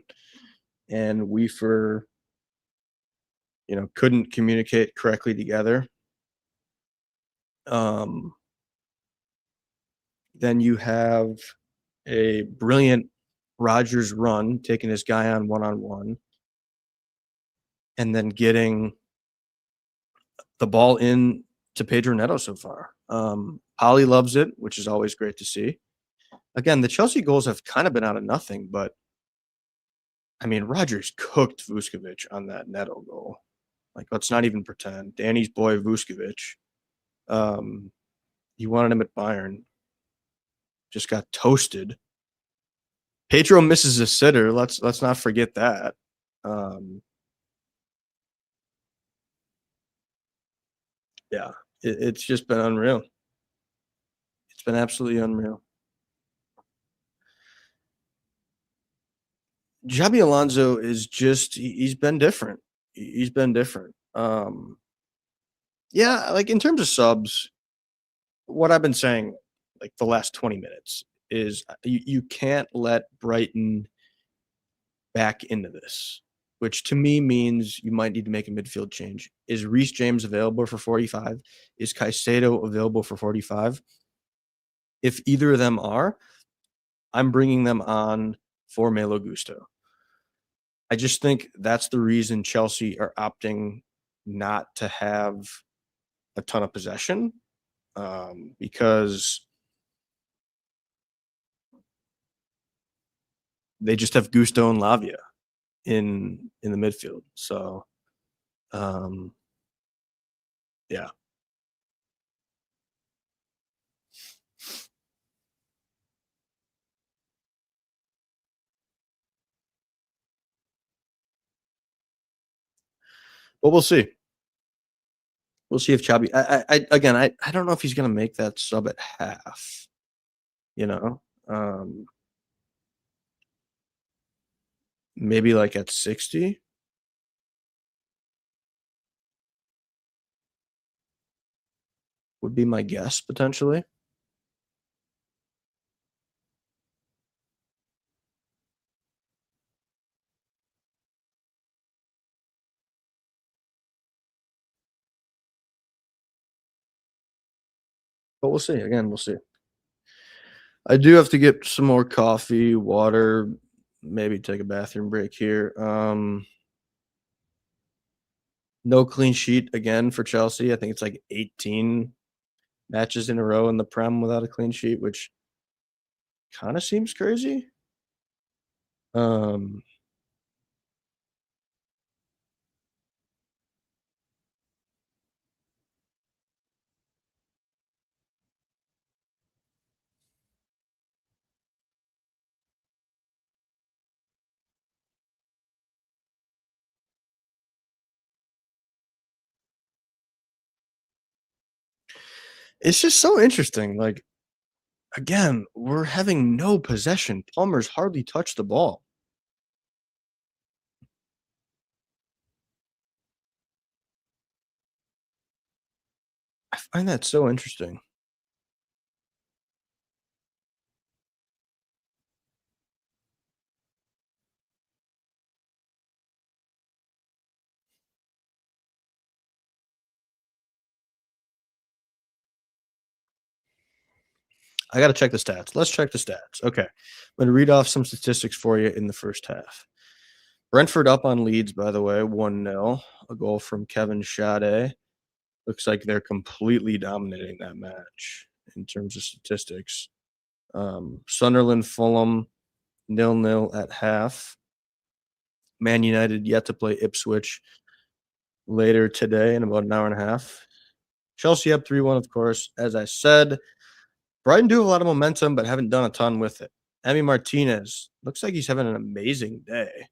and Weefer, couldn't communicate correctly together. Um, then you have a brilliant Rogers run, taking his guy on one, and then getting the ball in to Pedro Neto so far. Ollie loves it, which is always great to see. Again, the Chelsea goals have kind of been out of nothing, but I mean, Rogers cooked Vuskovic on that Neto goal. Like, let's not even pretend. Danny's boy Vuskovic. Um, you wanted him at Bayern, just got toasted. Pedro misses a sitter. Let's not forget that. Um, yeah, it's just been unreal. It's been absolutely unreal. Xabi Alonso is just he's been different. He's been different. Yeah, like in terms of subs, what I've been saying like the last 20 minutes is you can't let Brighton back into this, which to me means you might need to make a midfield change. Is Reece James available for 45? Is Caicedo available for 45? If either of them are, I'm bringing them on for Malo Gusto. I just think that's the reason Chelsea are opting not to have a ton of possession, because they just have Gusto and Lavia in the midfield. So, um, yeah. But we'll see. We'll see if Chabi. I don't know if he's going to make that sub at half. You know, um, maybe like at 60 would be my guess potentially. But we'll see. Again, we'll see. I do have to get some more coffee, water, maybe take a bathroom break here. No clean sheet again for Chelsea. I think it's like 18 matches in a row in the Prem without a clean sheet, which kind of seems crazy. Um, it's just so interesting. Like, again, we're having no possession. Palmer's hardly touched the ball. I find that so interesting. I got to check the stats. Let's check the stats. Okay. I'm going to read off some statistics for you in the first half. Brentford up on Leeds, by the way, 1-0. A goal from Kevin Schade. Looks like they're completely dominating that match in terms of statistics. Sunderland, Fulham, 0-0 at half. Man United yet to play Ipswich later today in about an hour and a half. Chelsea up 3-1, of course. As I said, Brighton do have a lot of momentum, but haven't done a ton with it. Emi Martinez looks like he's having an amazing day.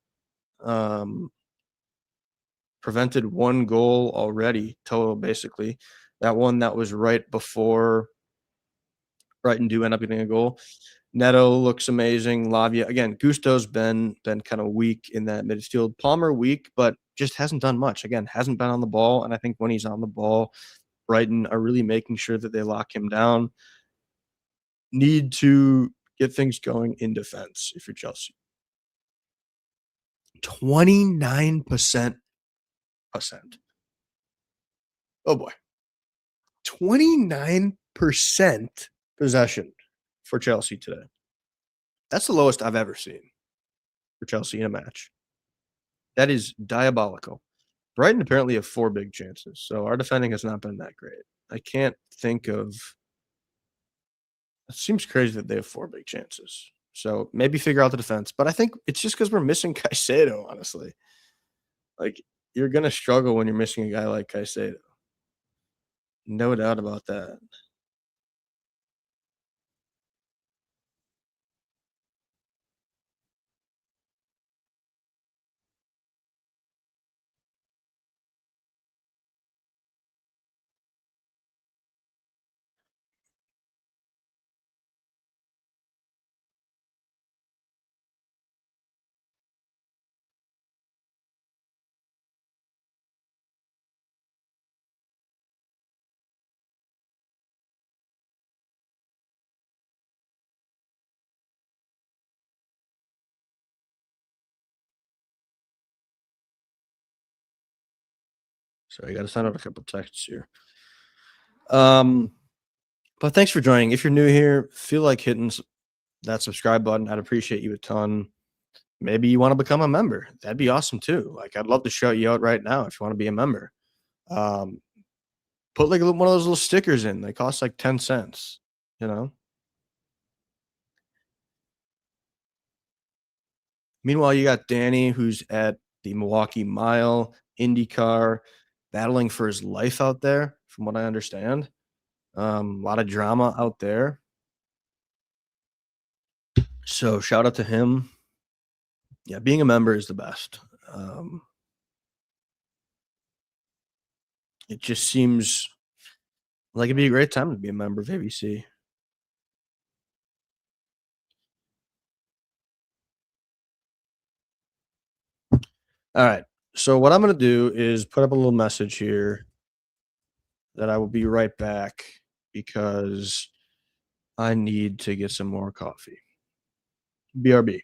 Um, prevented one goal already, total basically. That one that was right before Brighton do end up getting a goal. Neto looks amazing. Lavia again. Gusto's been kind of weak in that midfield. Palmer weak, but just hasn't done much. Again, hasn't been on the ball, and I think when he's on the ball, Brighton are really making sure that they lock him down. need to get things going in defense if you're Chelsea. 29%. Oh boy. 29% possession for Chelsea today. That's the lowest I've ever seen for Chelsea in a match. That is diabolical. Brighton apparently have 4 big chances, so our defending has not been that great. I can't think of it seems crazy that they have 4 big chances. So, maybe figure out the defense, but I think it's just because 'cause we're missing Caicedo, honestly. Like, you're gonna struggle when you're missing a guy like Caicedo. No doubt about that. So, I gotta send out a couple texts here. Um, but thanks for joining. If you're new here, feel like hitting that subscribe button. I'd appreciate you a ton. Maybe you wanna become a member. That'd be awesome too. Like, I'd love to shout you out right now if you wanna be a member. Um, put, like, one of those little stickers in. They cost, like, 10 cents, you know? Meanwhile, you got Danny, who's at the Milwaukee Mile, IndyCar, battling for his life out there, from what I understand. A lot of drama out there. So shout out to him. Yeah, being a member is the best. Um, it just seems like it'd be a great time to be a member of ABC. All right. So what I'm gonna do is put up a little message here that I will be right back because I need to get some more coffee. BRB.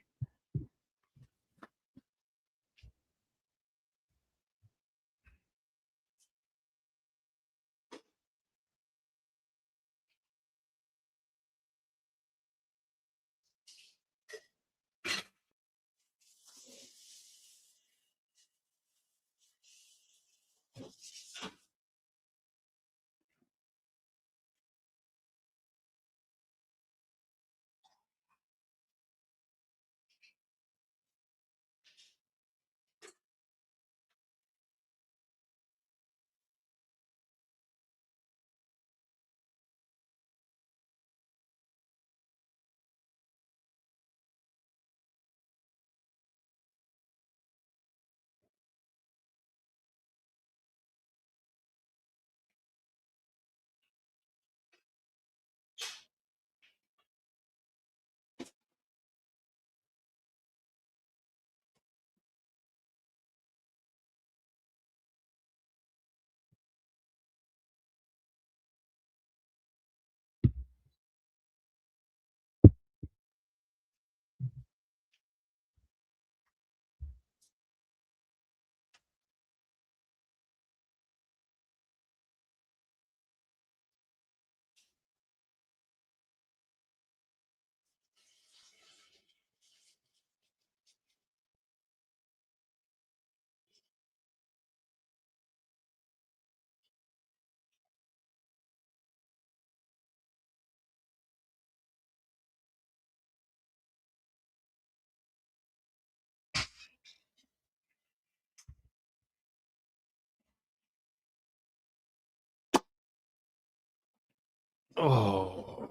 Oh,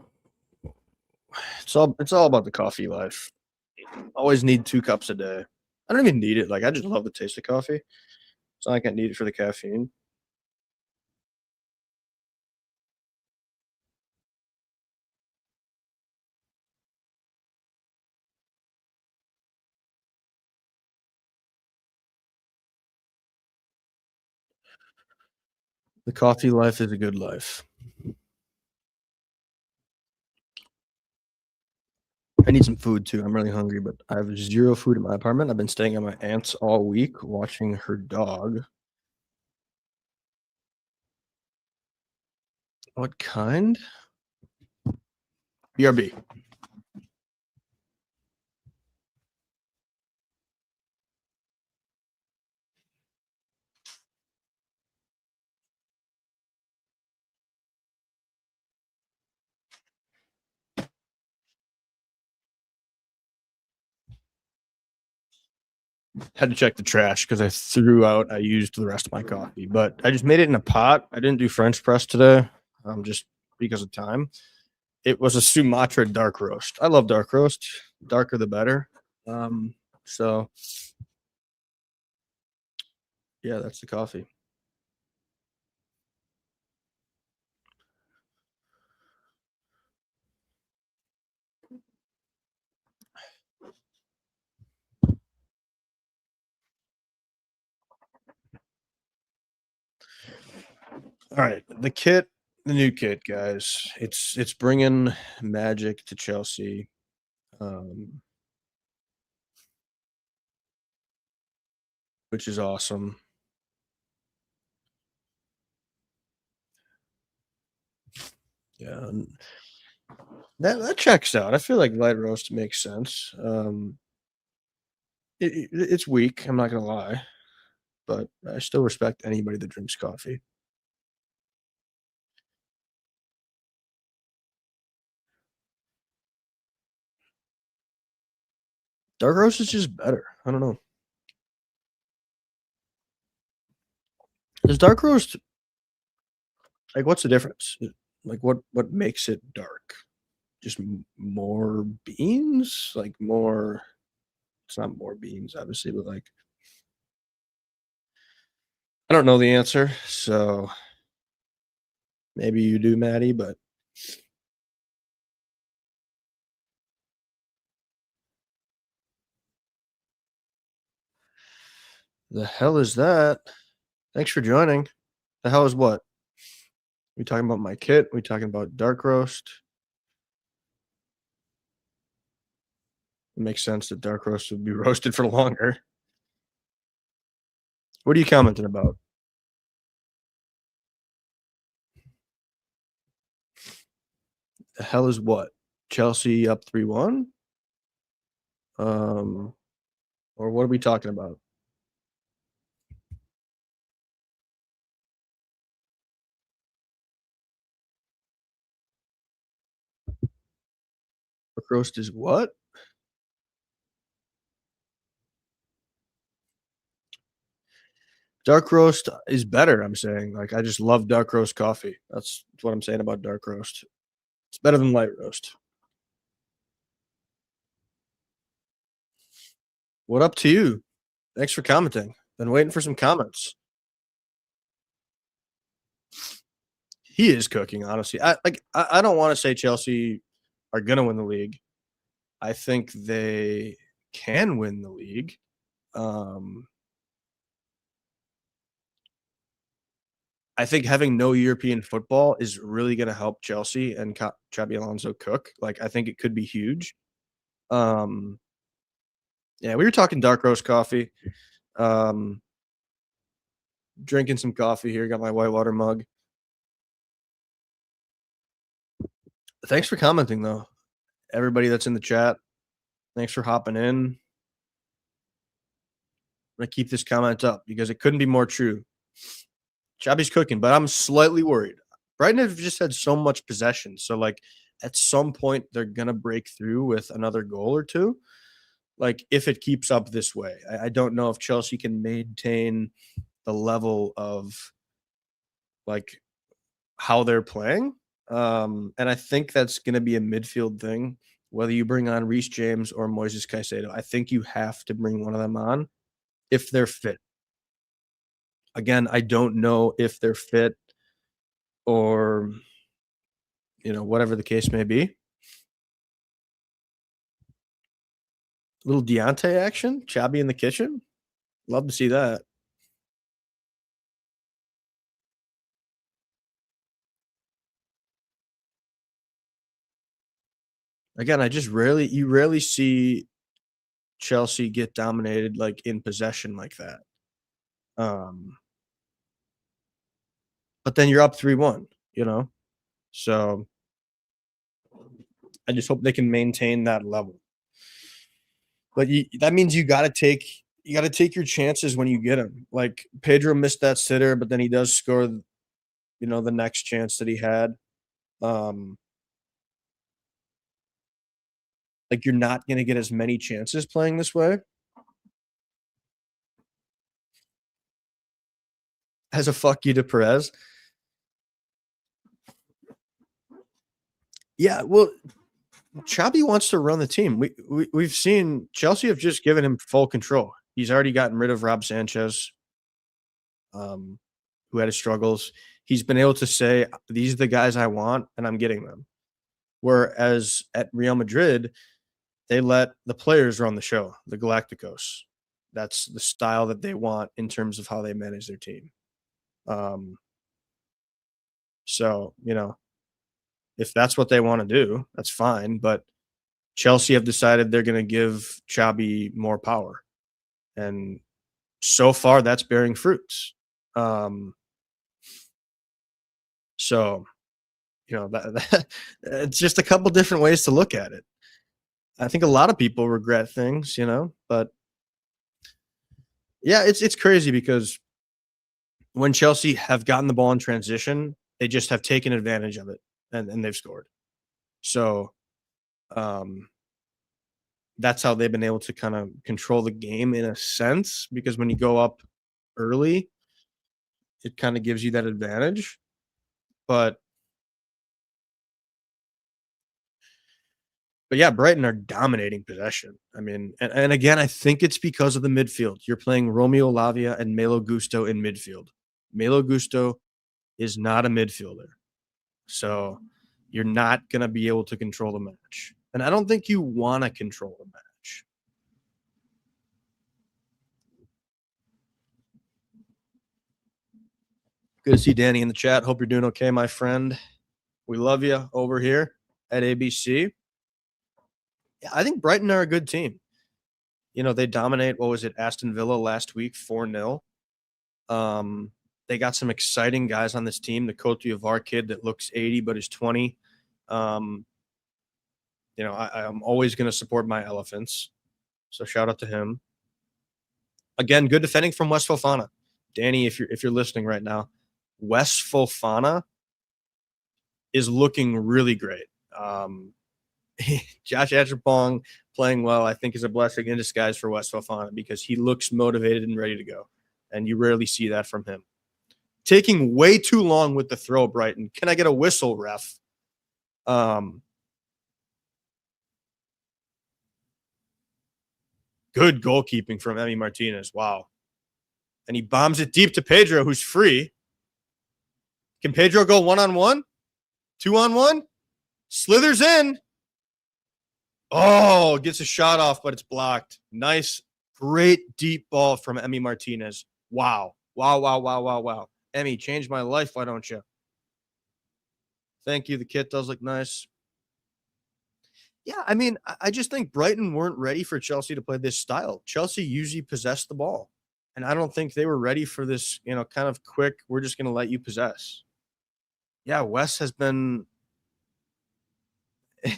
it's all about the coffee life. Always need 2 cups a day. I don't even need it. Like I just love the taste of coffee. It's not like I need it for the caffeine. The coffee life is a good life. I need some food too. I'm really hungry, but I have zero food in my apartment. I've been staying at my aunt's all week watching her dog. What kind? BRB. Had to check the trash because I used the rest of my coffee, but I just made it in a pot. I didn't do French press today, just because of time. It was a Sumatra dark roast. I love dark roast. Darker the better. Um, so yeah, that's the coffee. All right, the new kit, guys. It's bringing magic to Chelsea. Um, which is awesome. Yeah, and that checks out. I feel like light roast makes sense. It's weak. I'm not gonna lie, but I still respect anybody that drinks coffee. Dark roast is just better. I don't know. Is dark roast like what's the difference? Like what makes it dark? Just more beans? Like more? It's not more beans, obviously, but like I don't know the answer, so maybe you do, Maddie. But the hell is that? Thanks for joining. The hell is what? We talking about my kit? We talking about dark roast? It makes sense that dark roast would be roasted for longer. What are you commenting about? The hell is what? Chelsea up 3-1? Um, or what are we talking about? Dark roast is what? Dark roast is better. I'm saying, like, I just love dark roast coffee. That's what I'm saying about dark roast. It's better than light roast. What up to you? Thanks for commenting. Been waiting for some comments. He is cooking, honestly. I don't want to say Chelsea are gonna win the league. I think they can win the league. Um, I think having no European football is really going to help Chelsea and Xabi Alonso cook. Like, I think it could be huge. Um, yeah, we were talking dark roast coffee. Um, drinking some coffee here. Got my whitewater mug. Thanks for commenting, though. Everybody that's in the chat, thanks for hopping in. I'm gonna keep this comment up because it couldn't be more true. Xabi's cooking, but I'm slightly worried. Brighton have just had so much possession, so like at some point they're gonna break through with another goal or two. Like if it keeps up this way, I don't know if Chelsea can maintain the level of like how they're playing. And I think that's going to be a midfield thing. Whether you bring on Reece James or Moises Caicedo, I think you have to bring one of them on if they're fit. Again, I don't know if they're fit or whatever the case may be. Little Deontay action, Chabi in the kitchen. Love to see that. Again, you rarely see Chelsea get dominated, like, in possession like that. Um, but then you're up 3-1, you know? So, I just hope they can maintain that level. But that means you gotta take your chances when you get them. Like, Pedro missed that sitter, but then he does score, the next chance that he had. Um, like, you're not gonna get as many chances playing this way. As a fuck you to Perez. Yeah, well, Xabi wants to run the team. We've seen Chelsea have just given him full control. He's already gotten rid of Rob Sanchez, um, who had his struggles. He's been able to say, "These are the guys I want, and I'm getting them." Whereas at Real Madrid, they let the players run the show, the Galacticos. That's the style that they want in terms of how they manage their team. Um, so, if that's what they want to do, that's fine. But Chelsea have decided they're going to give Xabi more power, and so far that's bearing fruits. Um, so that it's just a couple different ways to look at it. I think a lot of people regret things, but yeah, it's crazy because when Chelsea have gotten the ball in transition, they just have taken advantage of it and they've scored. So um, that's how they've been able to kind of control the game in a sense because when you go up early, it kind of gives you that advantage. But yeah, Brighton are dominating possession. I mean, and again, I think it's because of the midfield. You're playing Romeo Lavia and Melo Gusto in midfield. Melo Gusto is not a midfielder. So you're not going to be able to control the match. And I don't think you want to control the match. Good to see Danny in the chat. Hope you're doing okay, my friend. We love you over here at ABC. Yeah, I think Brighton are a good team. They dominate, what was it, Aston Villa last week, 4-0. They got some exciting guys on this team. The Cote d'Ivoire kid that looks 80 but is 20. I'm always going to support my Elephants. So shout out to him. Again, good defending from West Fofana. Danny, if you're listening right now, West Fofana is looking really great. Josh Achapong playing well, I think, is a blessing in disguise for West Fofana because he looks motivated and ready to go. And you rarely see that from him. Taking way too long with the throw, Brighton. Can I get a whistle, ref? Good goalkeeping from Emi Martinez. Wow. And he bombs it deep to Pedro, who's free. Can Pedro go 1-on-1? 2-on-1? Slithers in. Oh, gets a shot off, but it's blocked. Nice, great deep ball from Emi Martinez. Wow. Wow. Emmy, change my life, why don't you? Thank you. The kit does look nice. Yeah, I mean, I just think Brighton weren't ready for Chelsea to play this style. Chelsea usually possessed the ball. And I don't think they were ready for this, kind of quick, we're just going to let you possess. Yeah, Wes has been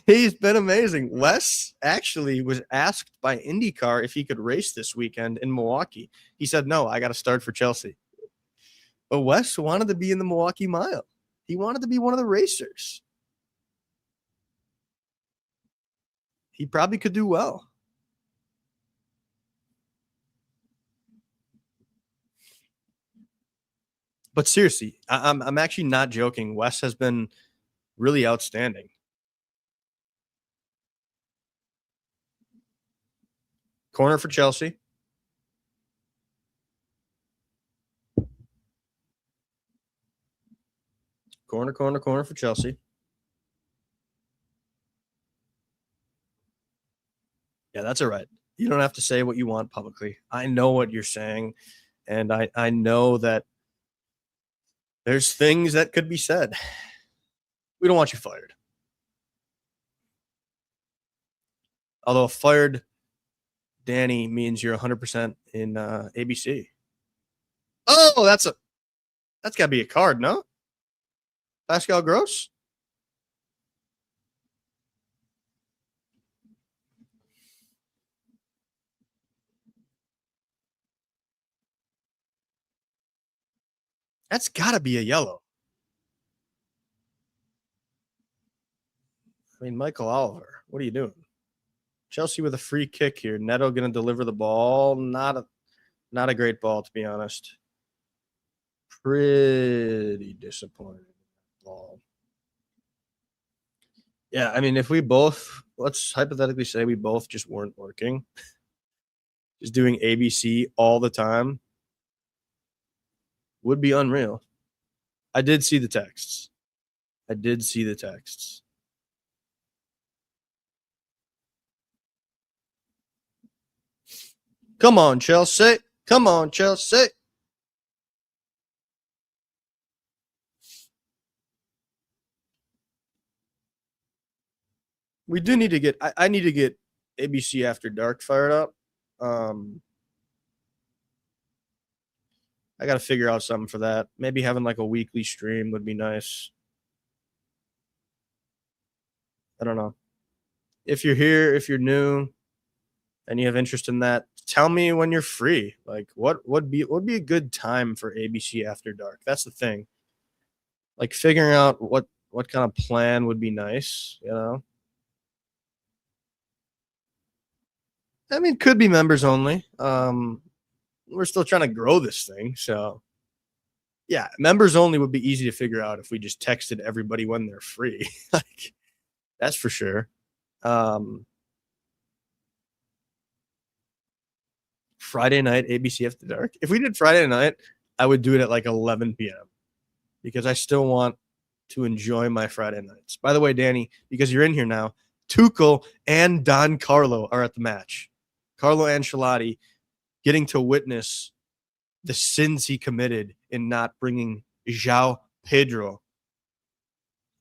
he's been amazing. Wes actually was asked by IndyCar if he could race this weekend in Milwaukee. He said, "No, I got to start for Chelsea." But Wes wanted to be in the Milwaukee Mile. He wanted to be one of the racers. He probably could do well. But seriously, I'm actually not joking. Wes has been really outstanding. Corner for Chelsea. Corner for Chelsea. Yeah, that's all right. You don't have to say what you want publicly. I know what you're saying, and I know that there's things that could be said. We don't want you fired. Although fired Danny means you're 100% in ABC. Oh, that's got to be a card, no? Pascal Gross? That's got to be a yellow. I mean, Michael Oliver, what are you doing? Chelsea with a free kick here. Neto going to deliver the ball. Not a great ball, to be honest. Pretty disappointing ball. Yeah, I mean, if we both, let's hypothetically say we both just weren't working, just doing ABC all the time, would be unreal. I did see the texts. Come on, Chelsea. Come on, Chelsea. We do need to get. I need to get ABC After Dark fired up. I got to figure out something for that. Maybe having like a weekly stream would be nice. I don't know. If you're here, if you're new, and you have interest in that, tell me when you're free. Like, what would be a good time for ABC After Dark? That's the thing. Like figuring out what kind of plan would be nice. You know. I mean, could be members only. We're still trying to grow this thing, so yeah, members only would be easy to figure out if we just texted everybody when they're free. Like, that's for sure. Friday night ABC After Dark. If we did Friday night, I would do it at like 11 p.m. because I still want to enjoy my Friday nights. By the way, Danny, because you're in here now, Tuchel and Don Carlo are at the match. Carlo Ancelotti getting to witness the sins he committed in not bringing João Pedro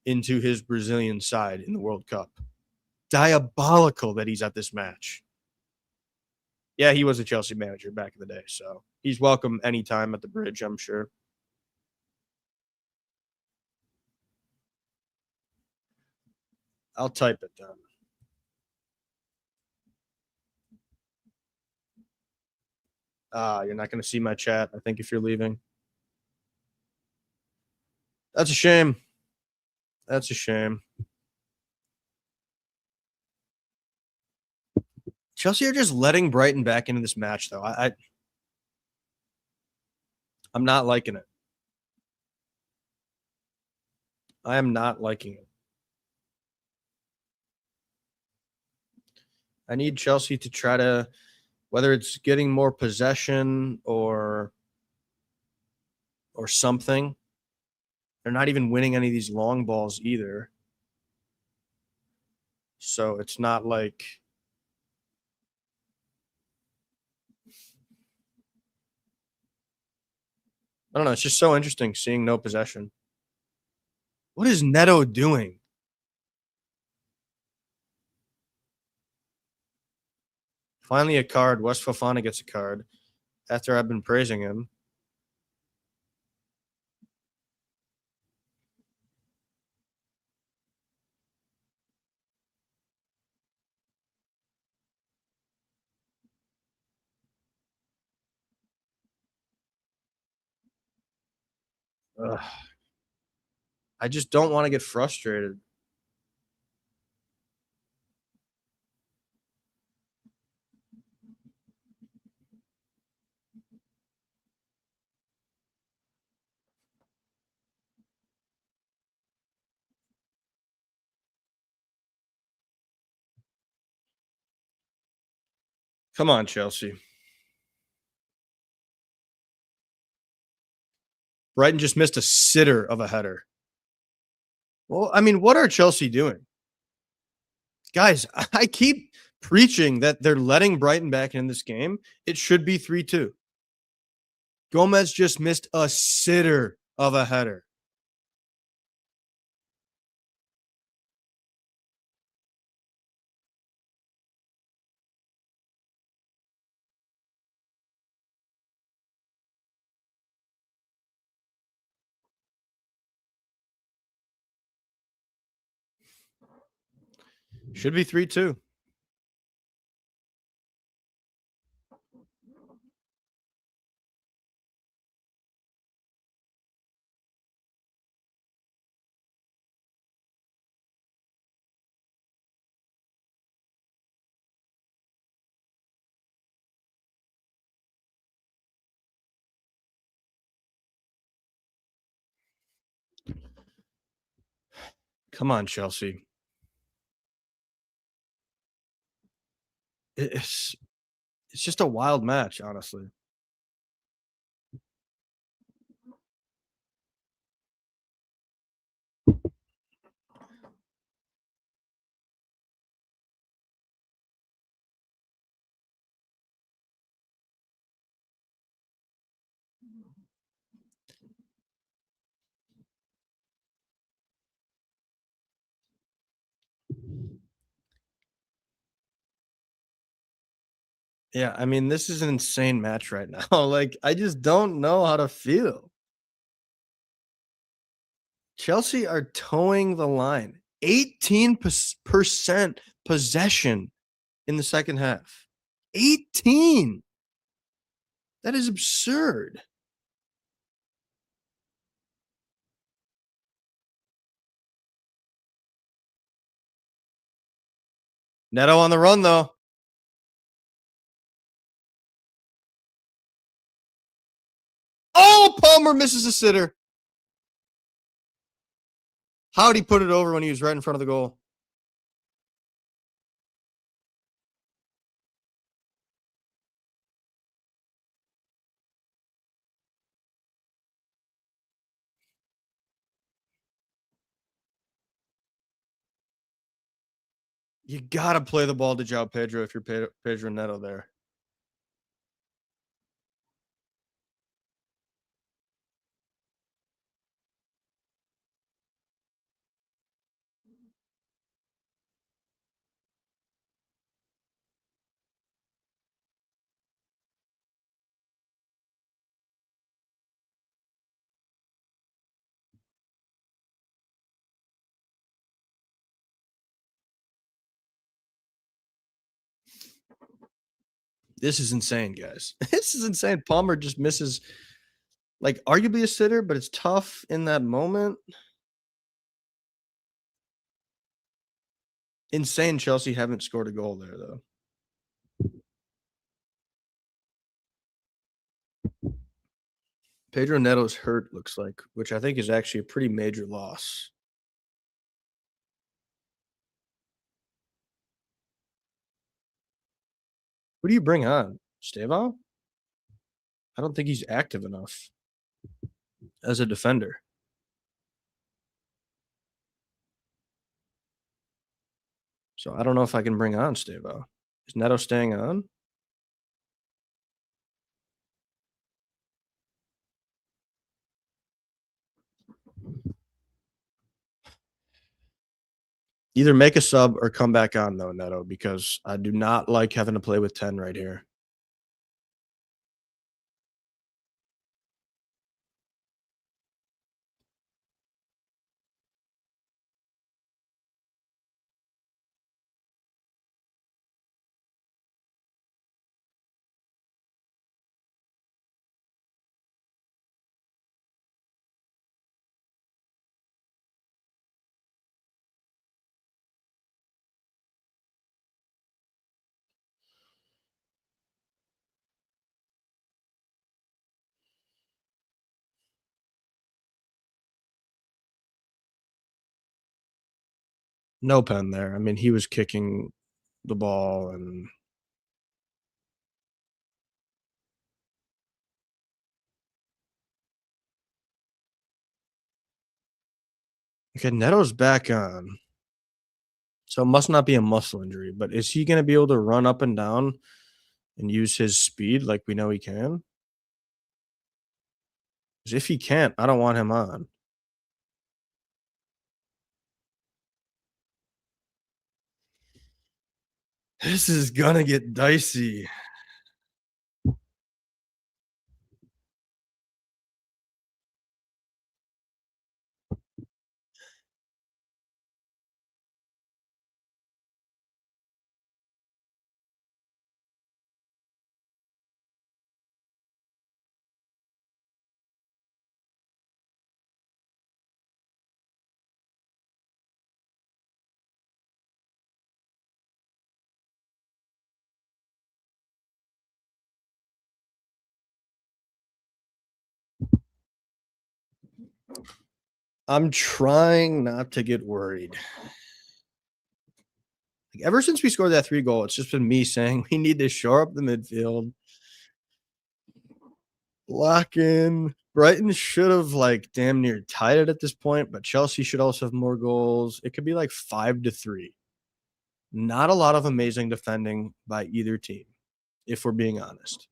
into his Brazilian side in the World Cup. Diabolical that he's at this match. Yeah, he was a Chelsea manager back in the day, so he's welcome anytime at the bridge, I'm sure. I'll type it down. You're not going to see my chat, I think, if you're leaving. That's a shame. That's a shame. Chelsea are just letting Brighton back into this match, though. I'm not liking it. I am not liking it. I need Chelsea to try to, whether it's getting more possession or something. They're not even winning any of these long balls either. So it's not like I don't know. It's just so interesting seeing no possession. What is Neto doing? Finally, a card. West Fofana gets a card after I've been praising him. Ugh. I just don't want to get frustrated. Come on, Chelsea. Brighton just missed a sitter of a header. Well, I mean, what are Chelsea doing? Guys, I keep preaching that they're letting Brighton back in this game. It should be 3-2. Gomez just missed a sitter of a header. Should be 3-2. Come on, Chelsea. It's it's just a wild match, honestly. Yeah, I mean, this is an insane match right now. Like, I just don't know how to feel. Chelsea are towing the line. 18% possession in the second half. 18. That is absurd. Neto on the run, though. Oh, Palmer misses a sitter. How'd he put it over when he was right in front of the goal? You got to play the ball to João Pedro if you're Pedro Neto there. This is insane, guys. This is insane. Palmer just misses, like, arguably a sitter, but it's tough in that moment. Insane Chelsea haven't scored a goal there, though. Pedro Neto's hurt, looks like, which I think is actually a pretty major loss. Who do you bring on? Stavo? I don't think he's active enough as a defender. So I don't know if I can bring on Stavo. Is Neto staying on? Either make a sub or come back on, though, Neto, because I do not like having to play with 10 right here. No pen there. I mean, he was kicking the ball and okay, Neto's back on. So it must not be a muscle injury, but is he gonna be able to run up and down and use his speed like we know he can? 'Cause if he can't, I don't want him on. This is gonna get dicey. I'm trying not to get worried. Like, ever since we scored that 3 goal, it's just been me saying we need to shore up the midfield, lock in. Brighton should have like damn near tied it at this point, but Chelsea should also have more goals. It could be like 5-3. Not a lot of amazing defending by either team, if we're being honest.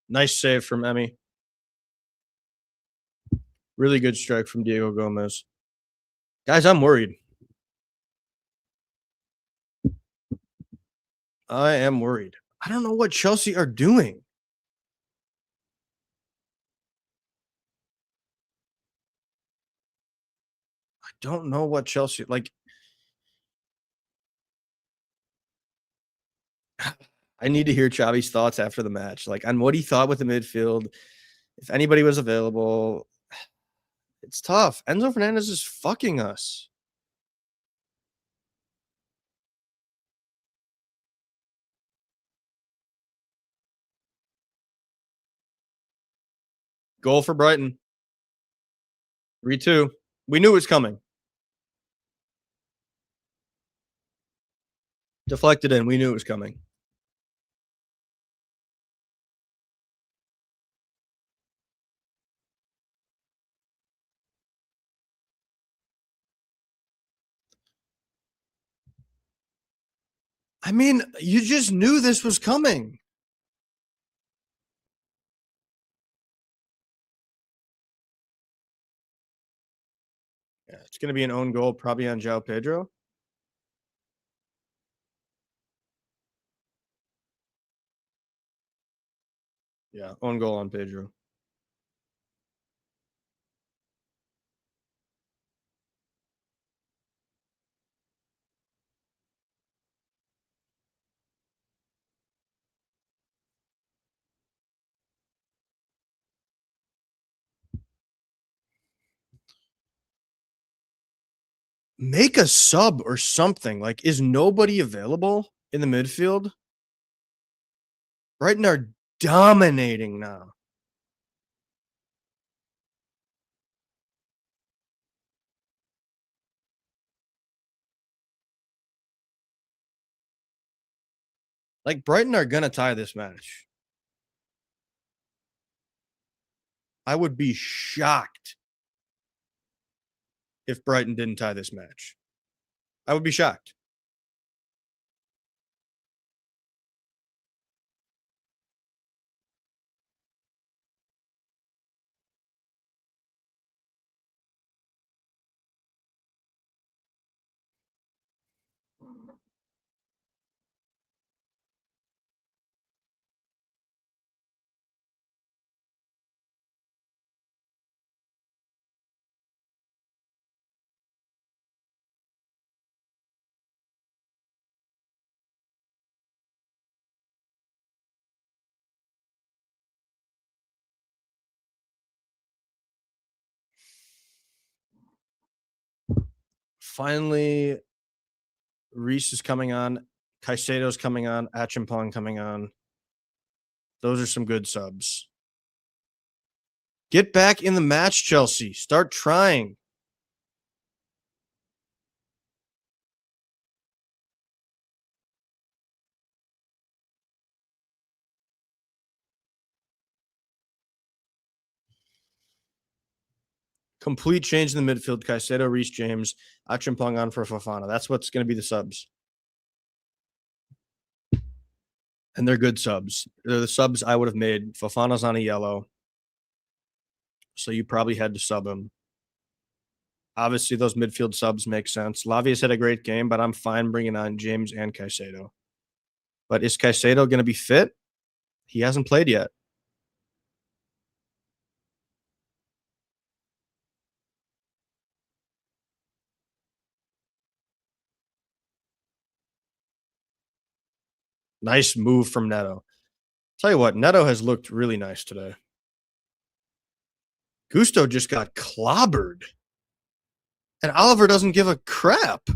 Nice save from Emmy. Really good strike from Diego Gomez. Guys, I'm worried. I am worried. I don't know what Chelsea are doing. I don't know what Chelsea like. I need to hear Xavi's thoughts after the match, like on what he thought with the midfield. If anybody was available, it's tough. Enzo Fernandez is fucking us. Goal for Brighton. 3-2. We knew it was coming. Deflected in. We knew it was coming. I mean, you just knew this was coming. Yeah, it's going to be an own goal, probably on João Pedro. Yeah, own goal on Pedro. Make a sub or something. Like, is nobody available in the midfield? Brighton are dominating now. Like, Brighton are going to tie this match. I would be shocked if Brighton didn't tie this match. I would be shocked. Finally, Reese is coming on. Caicedo's coming on. Achimpong coming on. Those are some good subs. Get back in the match, Chelsea. Start trying. Complete change in the midfield. Caicedo, Reese James, Achimpong on for Fofana. That's what's going to be the subs. And they're good subs. They're the subs I would have made. Fofana's on a yellow. So you probably had to sub him. Obviously, those midfield subs make sense. Lavia's had a great game, but I'm fine bringing on James and Caicedo. But is Caicedo going to be fit? He hasn't played yet. Nice move from Neto. Tell you what, Neto has looked really nice today. Gusto just got clobbered, and Oliver doesn't give a crap.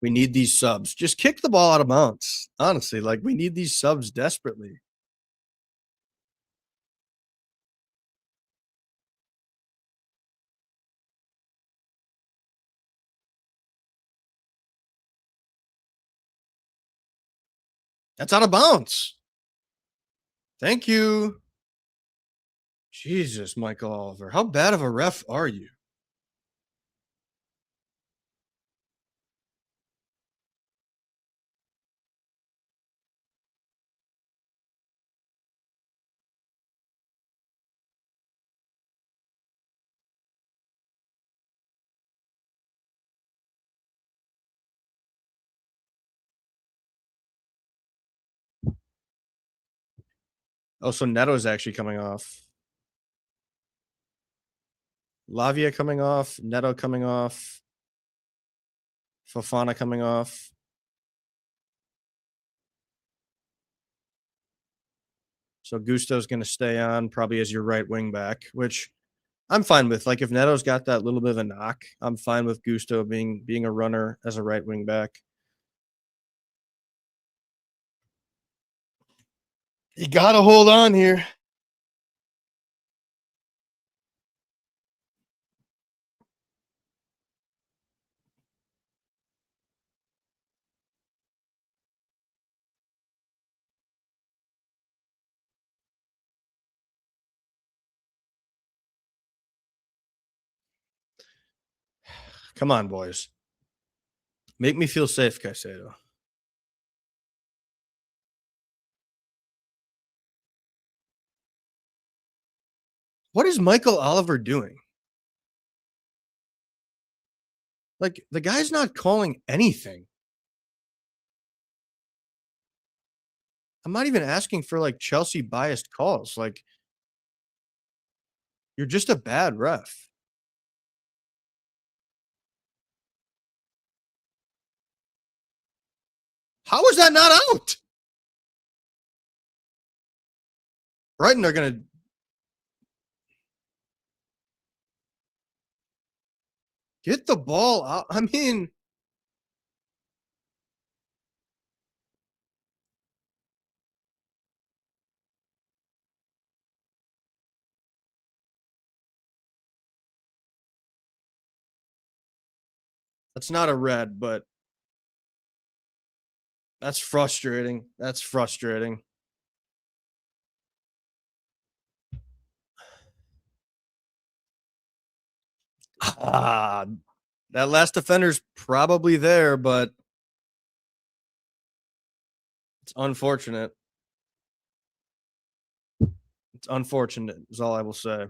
We need these subs. Just kick the ball out of bounds. Honestly, like we need these subs desperately. That's out of bounds. Thank you. Jesus, Michael Oliver. How bad of a ref are you? Oh, so Neto's actually coming off. Lavia coming off. Neto coming off. Fofana coming off. So Gusto's going to stay on probably as your right wing back, which I'm fine with. Like if Neto's got that little bit of a knock, I'm fine with Gusto being a runner as a right wing back. You got to hold on here. Come on, boys. Make me feel safe, Caicedo. What is Michael Oliver doing? Like the guy's not calling anything. I'm not even asking for like Chelsea biased calls. Like you're just a bad ref. How is that not out? Brighton are going to get the ball out. I mean, that's not a red, but that's frustrating. That's frustrating. Ah, that last defender's probably there, but it's unfortunate. It's unfortunate, is all I will say.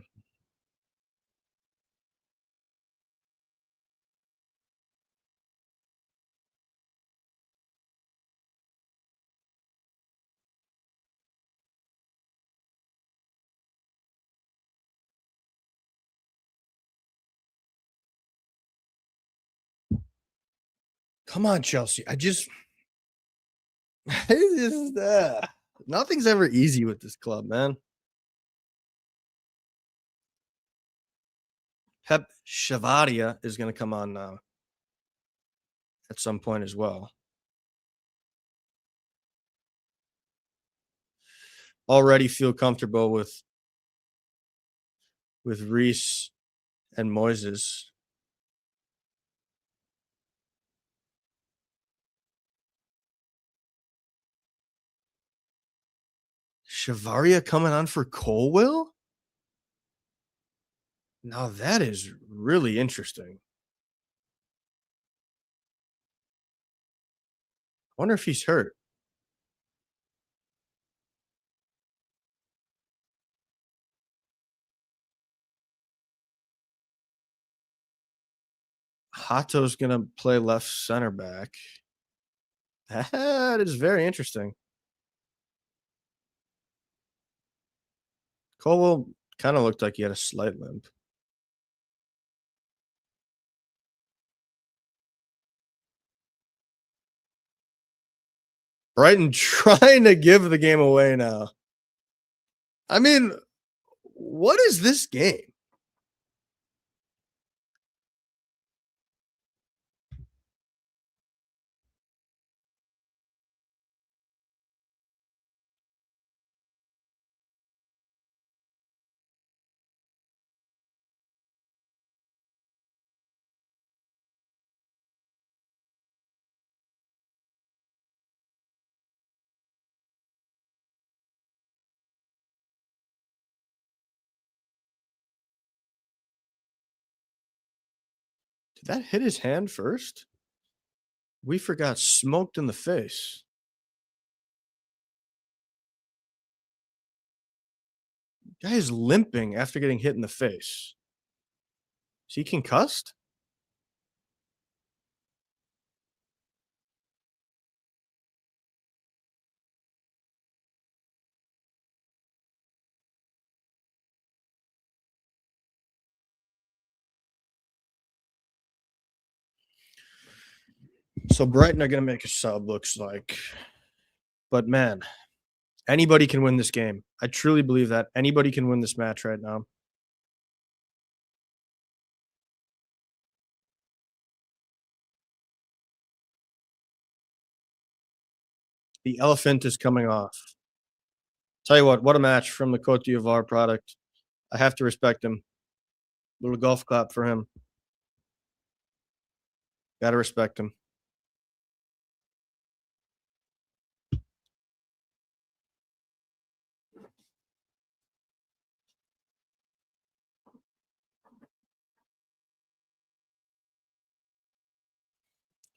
Come on, Chelsea. I just nothing's ever easy with this club, man. Pep Shavaria is going to come on now at some point as well. Already feel comfortable with Reese and Moises. Shavaria coming on for Colwell? Now that is really interesting. I wonder if he's hurt. Hato's going to play left center back. That is very interesting. Colwell kind of looked like he had a slight limp. Brighton trying to give the game away now. I mean, what is this game? Did that hit his hand first? We forgot smoked in the face. Guy is limping after getting hit in the face. Is he concussed? So Brighton are going to make a sub, looks like. But man, anybody can win this game. I truly believe that. Anybody can win this match right now. The elephant is coming off. Tell you what a match from the Cote d'Ivoire product. I have to respect him. Little golf clap for him. Gotta respect him.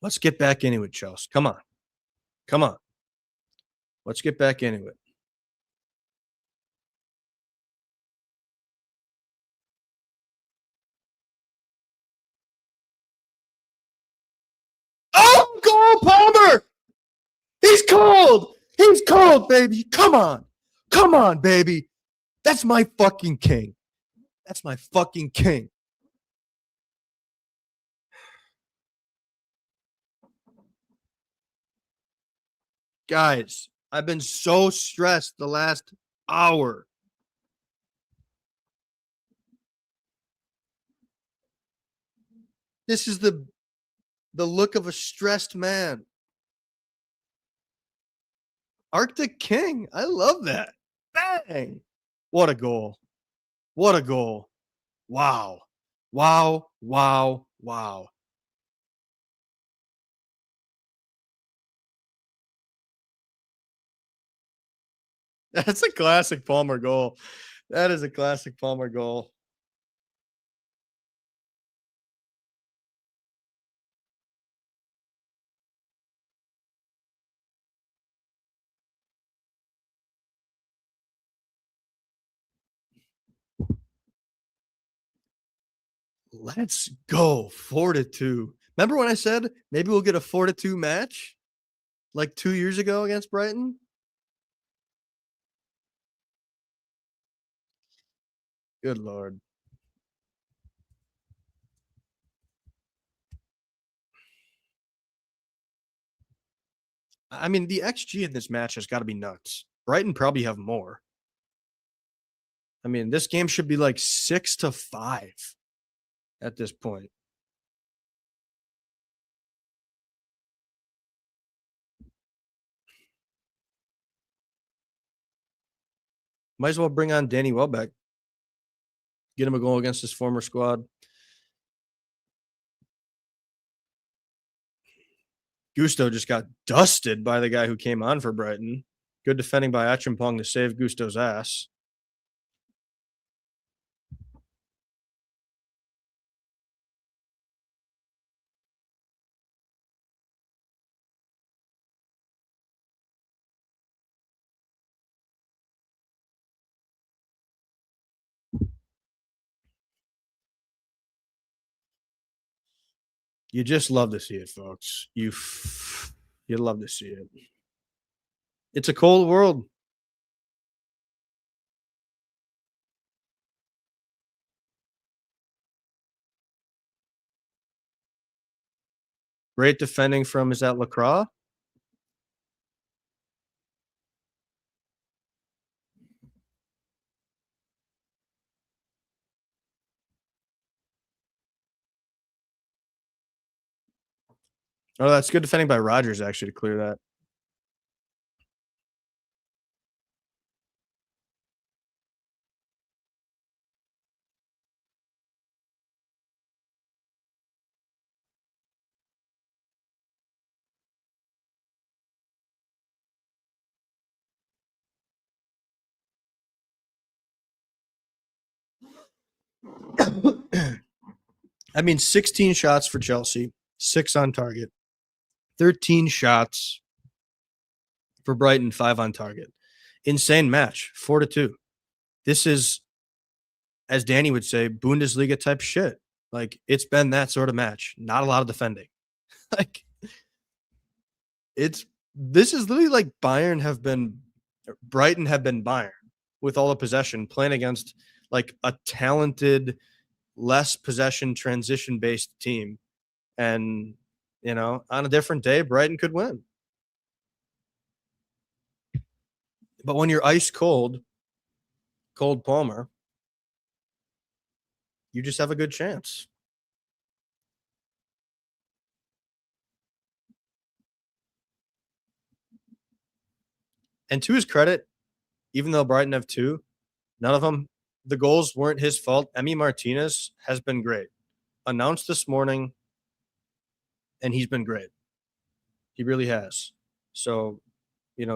Let's get back into it, Chelsea. Come on. Come on. Let's get back into it. Oh, goal, Palmer! He's cold! He's cold, baby. Come on. Come on, baby. That's my fucking king. That's my fucking king. Guys, I've been so stressed the last hour. This is the look of a stressed man. Arctic King. I love that. Bang. What a goal. What a goal. Wow. Wow. Wow. Wow. That's a classic Palmer goal. That is a classic Palmer goal. Let's go 4-2. Remember when I said maybe we'll get a 4-2 match like 2 years ago against Brighton? Good Lord. I mean, the XG in this match has got to be nuts. Brighton probably have more. I mean, this game should be like 6-5 at this point. Might as well bring on Danny Welbeck. Get him a goal against his former squad. Gusto just got dusted by the guy who came on for Brighton. Good defending by Achimpong to save Gusto's ass. You just love to see it, folks. You love to see it. It's a cold world. Great defending from, is that Lacroix? Oh, that's good defending by Rogers actually to clear that. I mean, 16 shots for Chelsea, 6 on target. 13 shots for Brighton, 5 on target. Insane match, 4-2. This is, as Danny would say, Bundesliga type shit. Like, it's been that sort of match. Not a lot of defending. Like, this is literally like Brighton have been Bayern with all the possession, playing against like a talented, less possession transition based team. And, on a different day, Brighton could win. But when you're ice cold, Cold Palmer, you just have a good chance. And to his credit, even though Brighton have 2, none of them, the goals weren't his fault. Emi Martinez has been great. Announced this morning, and he's been great. He really has. So,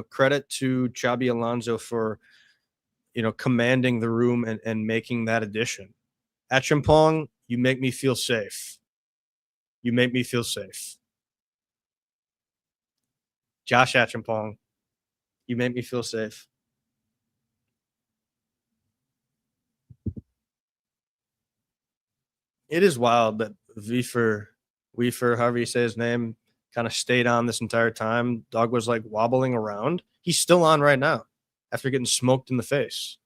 credit to Xabi Alonso for, commanding the room and making that addition. Achimpong, you make me feel safe. You make me feel safe. Josh Achimpong, you make me feel safe. It is wild that Weaver, however you say his name, kind of stayed on this entire time. Dog was like wobbling around. He's still on right now after getting smoked in the face.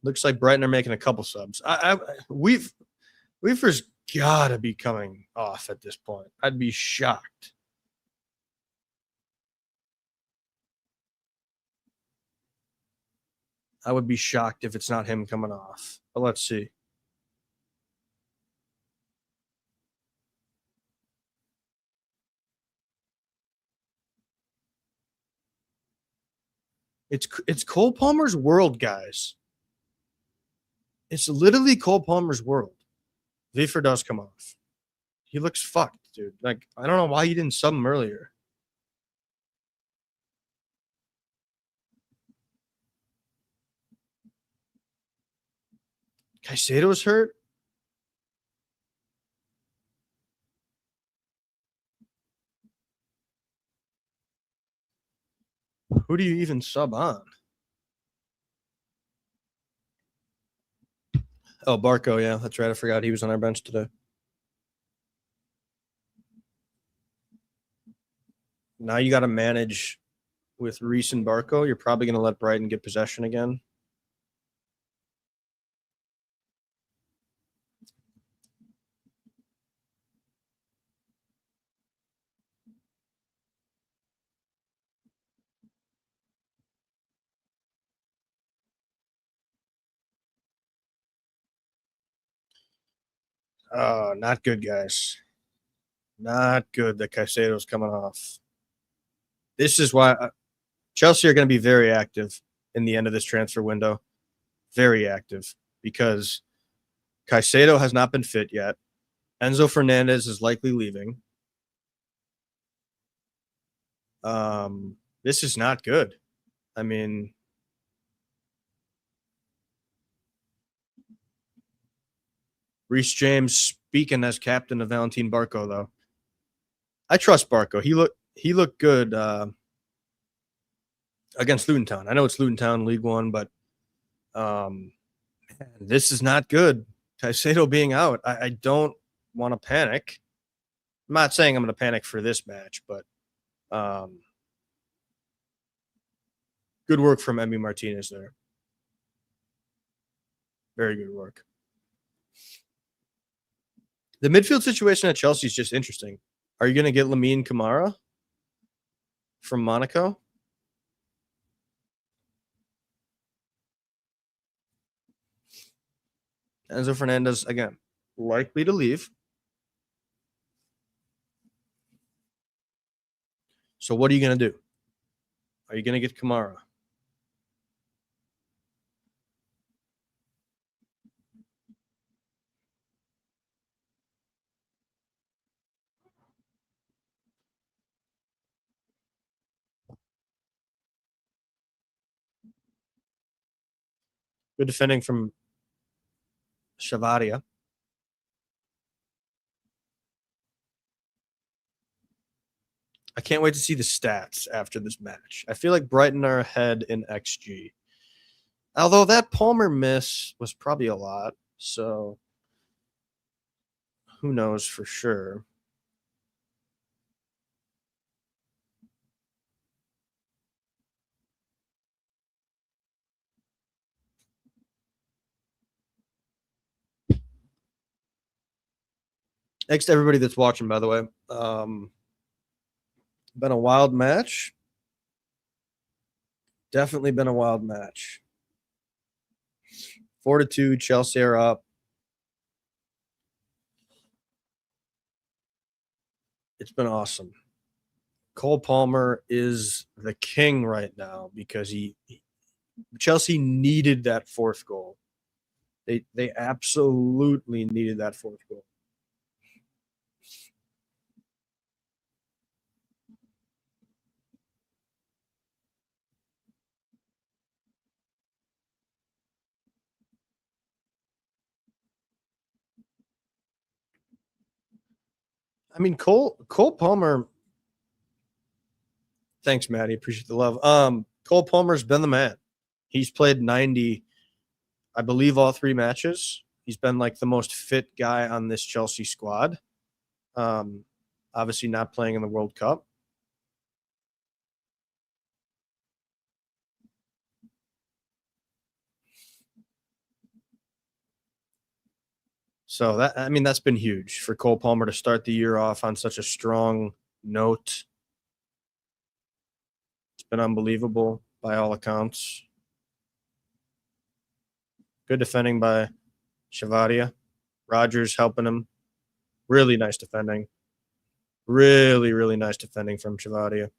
Looks like Brighton are making a couple subs. Weaver's gotta be coming off at this point. I'd be shocked. I would be shocked if it's not him coming off. But let's see. It's Cole Palmer's world, guys. It's literally Cole Palmer's world. Weaver does come off. He looks fucked, dude. Like, I don't know why you didn't sub him earlier. Caicedo's hurt. Who do you even sub on? Oh, Barco, yeah, that's right. I forgot he was on our bench today. Now you got to manage with Reese and Barco. You're probably going to let Brighton get possession again. Oh, not good, guys. Not good that Caicedo's coming off. This is why Chelsea are going to be very active in the end of this transfer window. Very active because Caicedo has not been fit yet. Enzo Fernandez is likely leaving. This is not good. I mean, Reece James speaking as captain of Valentin Barco, though. I trust Barco. He looked good against Luton Town. I know it's Luton Town League One, but man, this is not good. Caicedo being out, I don't want to panic. I'm not saying I'm going to panic for this match, but good work from Emi Martinez there. Very good work. The midfield situation at Chelsea is just interesting. Are you going to get Lamine Camara from Monaco? Enzo Fernandez, again, likely to leave. So what are you going to do? Are you going to get Kamara? Good defending from Shavaria. I can't wait to see the stats after this match. I feel like Brighton are ahead in XG. Although that Palmer miss was probably a lot, so who knows for sure. Thanks to everybody that's watching, by the way. Been a wild match. Definitely been a wild match. 4-2, Chelsea are up. It's been awesome. Cole Palmer is the king right now because Chelsea needed that fourth goal. They absolutely needed that fourth goal. I mean, Cole Palmer. Thanks, Maddie. Appreciate the love. Cole Palmer's been the man. He's played 90, I believe, all three matches. He's been like the most fit guy on this Chelsea squad. Obviously, not playing in the World Cup. So that's been huge for Cole Palmer to start the year off on such a strong note. It's been unbelievable by all accounts. Good defending by Shavaria. Rogers helping him. Really nice defending. Really, really nice defending from Shavaria.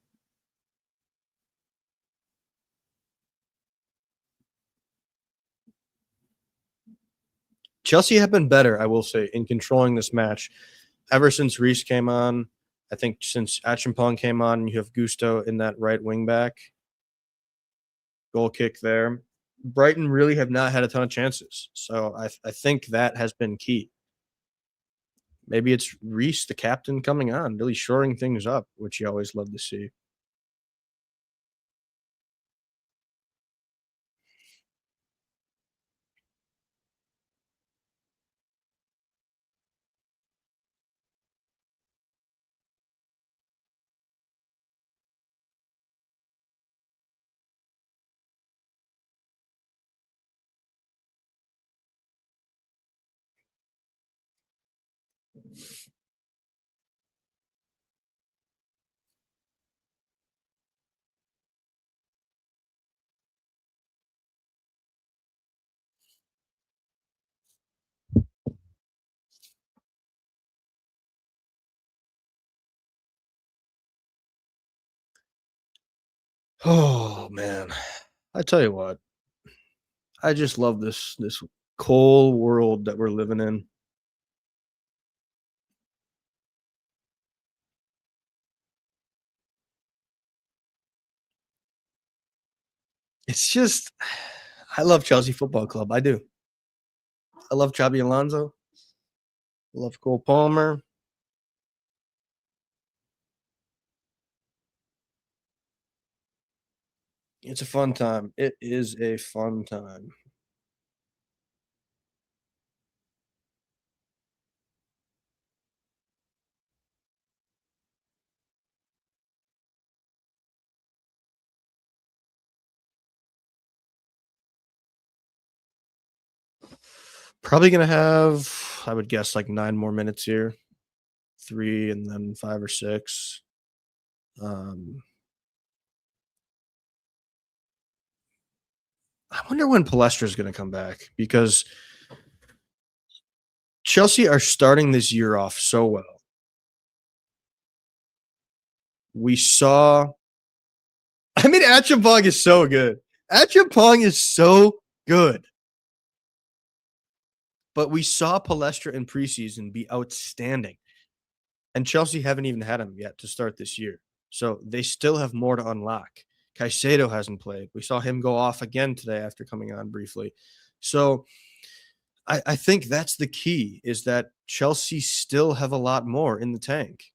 Chelsea have been better, I will say, in controlling this match. Ever since Reece came on, I think since Achimpong came on, you have Gusto in that right wing back. Goal kick there. Brighton really have not had a ton of chances. So I think that has been key. Maybe it's Reece, the captain, coming on, really shoring things up, which you always love to see. Oh man. I tell you what, I just love this cold world that we're living in. It's just I love Chelsea Football Club. I do. I love Xabi Alonso. Love Cole Palmer. It's a fun time. It is a fun time. Probably gonna have, I would guess, like 9 more minutes here, 3 and then 5 or 6. Um, I wonder when Palestra's gonna come back because Chelsea are starting this year off so well. We saw I mean, Achapong is so good. Achapong is so good. But we saw Palestra in preseason be outstanding, and Chelsea haven't even had him yet to start this year. So they still have more to unlock. Caicedo hasn't played. We saw him go off again today after coming on briefly. So I think that's the key is that Chelsea still have a lot more in the tank,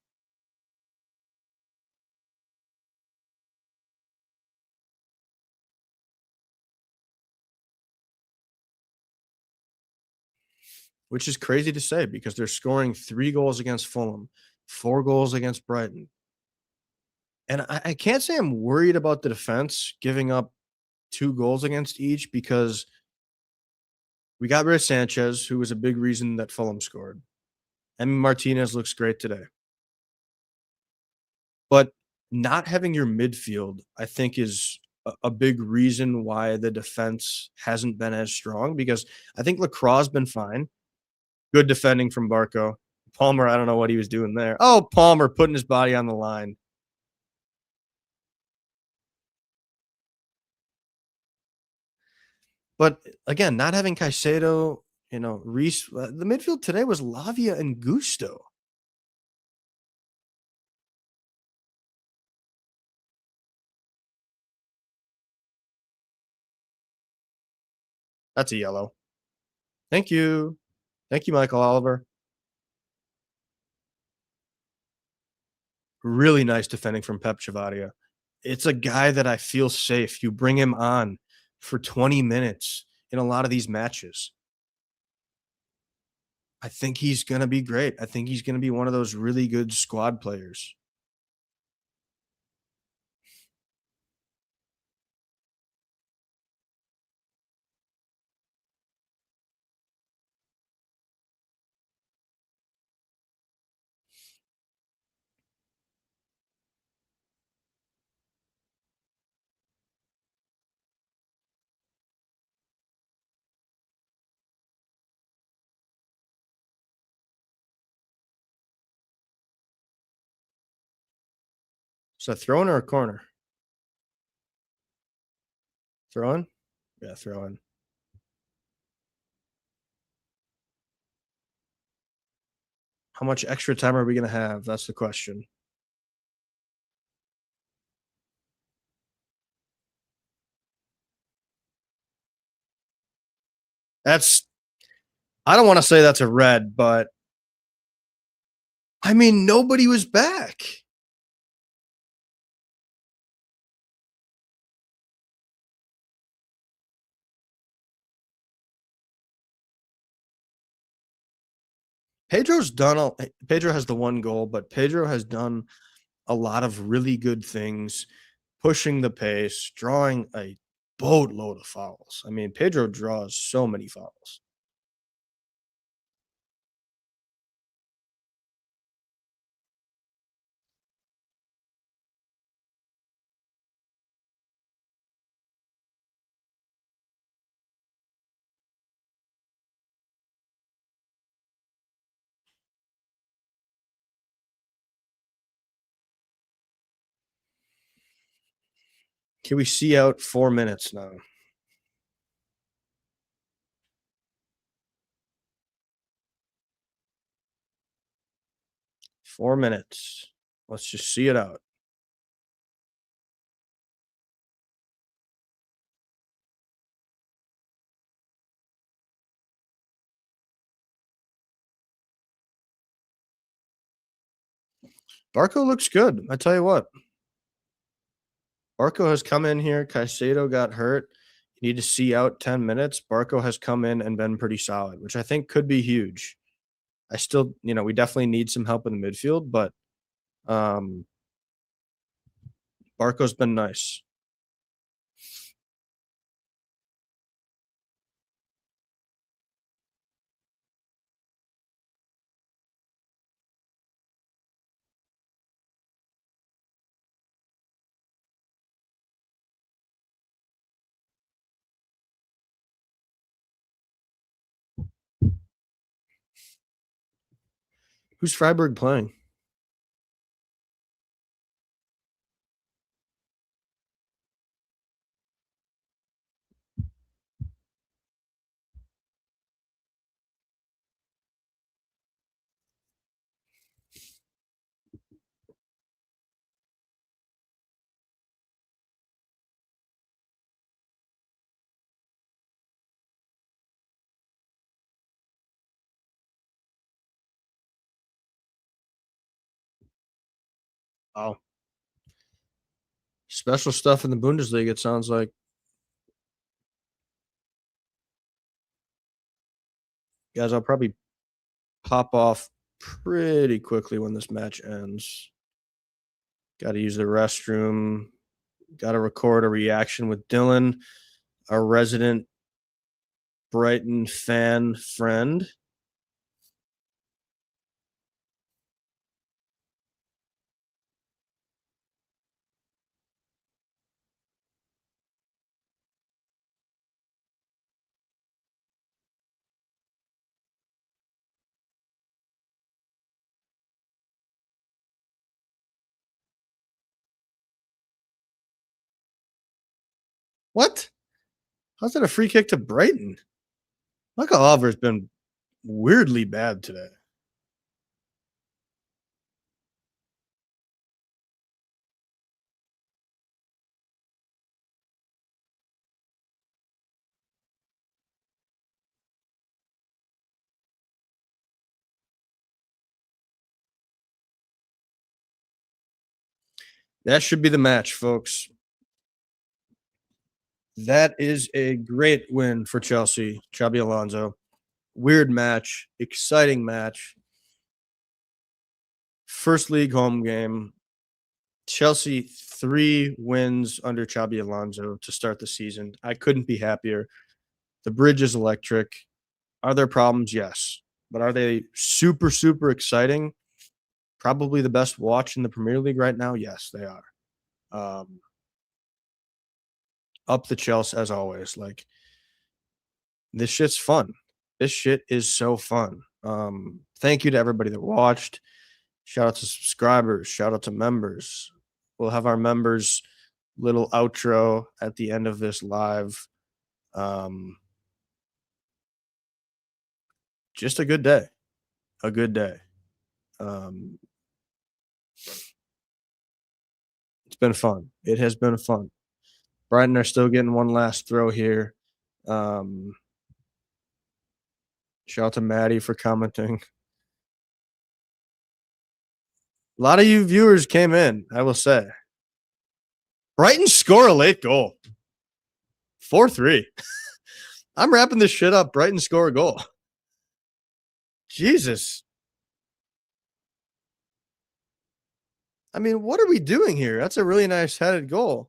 which is crazy to say because they're scoring 3 goals against Fulham, 4 goals against Brighton. And I can't say I'm worried about the defense giving up 2 goals against each because we got rid of Sanchez, who was a big reason that Fulham scored. Emi Martinez looks great today. But not having your midfield, I think, is a big reason why the defense hasn't been as strong because I think Lacroix's been fine. Good defending from Barco. Palmer, I don't know what he was doing there. Oh, Palmer putting his body on the line. But again, not having Caicedo, Reese, the midfield today was Lavia and Gusto. That's a yellow. Thank you. Thank you, Michael Oliver. Really nice defending from Pep Chavadia. It's a guy that I feel safe. You bring him on for 20 minutes in a lot of these matches. I think he's going to be great. I think he's going to be one of those really good squad players. So throw in or a corner? Throw in? Yeah, throw in. How much extra time are we going to have? That's the question. That's, I don't want to say that's a red, but I mean, nobody was back. Pedro has the 1 goal, but Pedro has done a lot of really good things, pushing the pace, drawing a boatload of fouls. I mean, Pedro draws so many fouls. Can we see out 4 minutes now? 4 minutes. Let's just see it out. Barco looks good. I tell you what, Barco has come in here. Caicedo got hurt. You need to see out 10 minutes. Barco has come in and been pretty solid, which I think could be huge. I still, we definitely need some help in the midfield, but um, Barco's been nice. Who's Freiburg playing? Oh, special stuff in the Bundesliga, it sounds like. Guys, I'll probably pop off pretty quickly when this match ends. Got to use the restroom. Got to record a reaction with Dylan, our resident Brighton fan friend. What? How's that a free kick to Brighton? Michael Oliver's been weirdly bad today. That should be the match, folks. That is a great win for Chelsea. Xabi Alonso. Weird match, exciting match. First league home game. Chelsea 3 wins under Xabi Alonso to start the season. I couldn't be happier. The bridge is electric. Are there problems? Yes. But are they super, super exciting? Probably the best watch in the Premier League right now? Yes, they are. Up the Chelsea as always. Like, this shit's fun. This shit is so fun. Thank you to everybody that watched. Shout out to subscribers. Shout out to members. We'll have our members' little outro at the end of this live. Just a good day. A good day. It's been fun. It has been fun. Brighton are still getting one last throw here. Shout out to Maddie for commenting. A lot of you viewers came in, I will say. Brighton score a late goal. 4-3. I'm wrapping this shit up. Brighton score a goal. Jesus. I mean, what are we doing here? That's a really nice headed goal.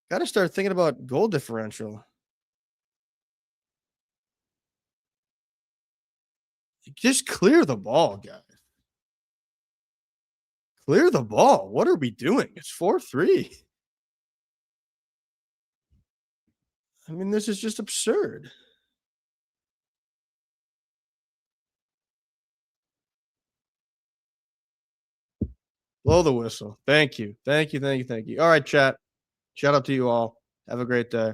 Got to start thinking about goal differential. Just clear the ball, guys. Clear the ball. What are we doing? It's 4-3. I mean, this is just absurd. Blow the whistle. Thank you. Thank you. Thank you. Thank you. All right, chat. Shout out to you all. Have a great day.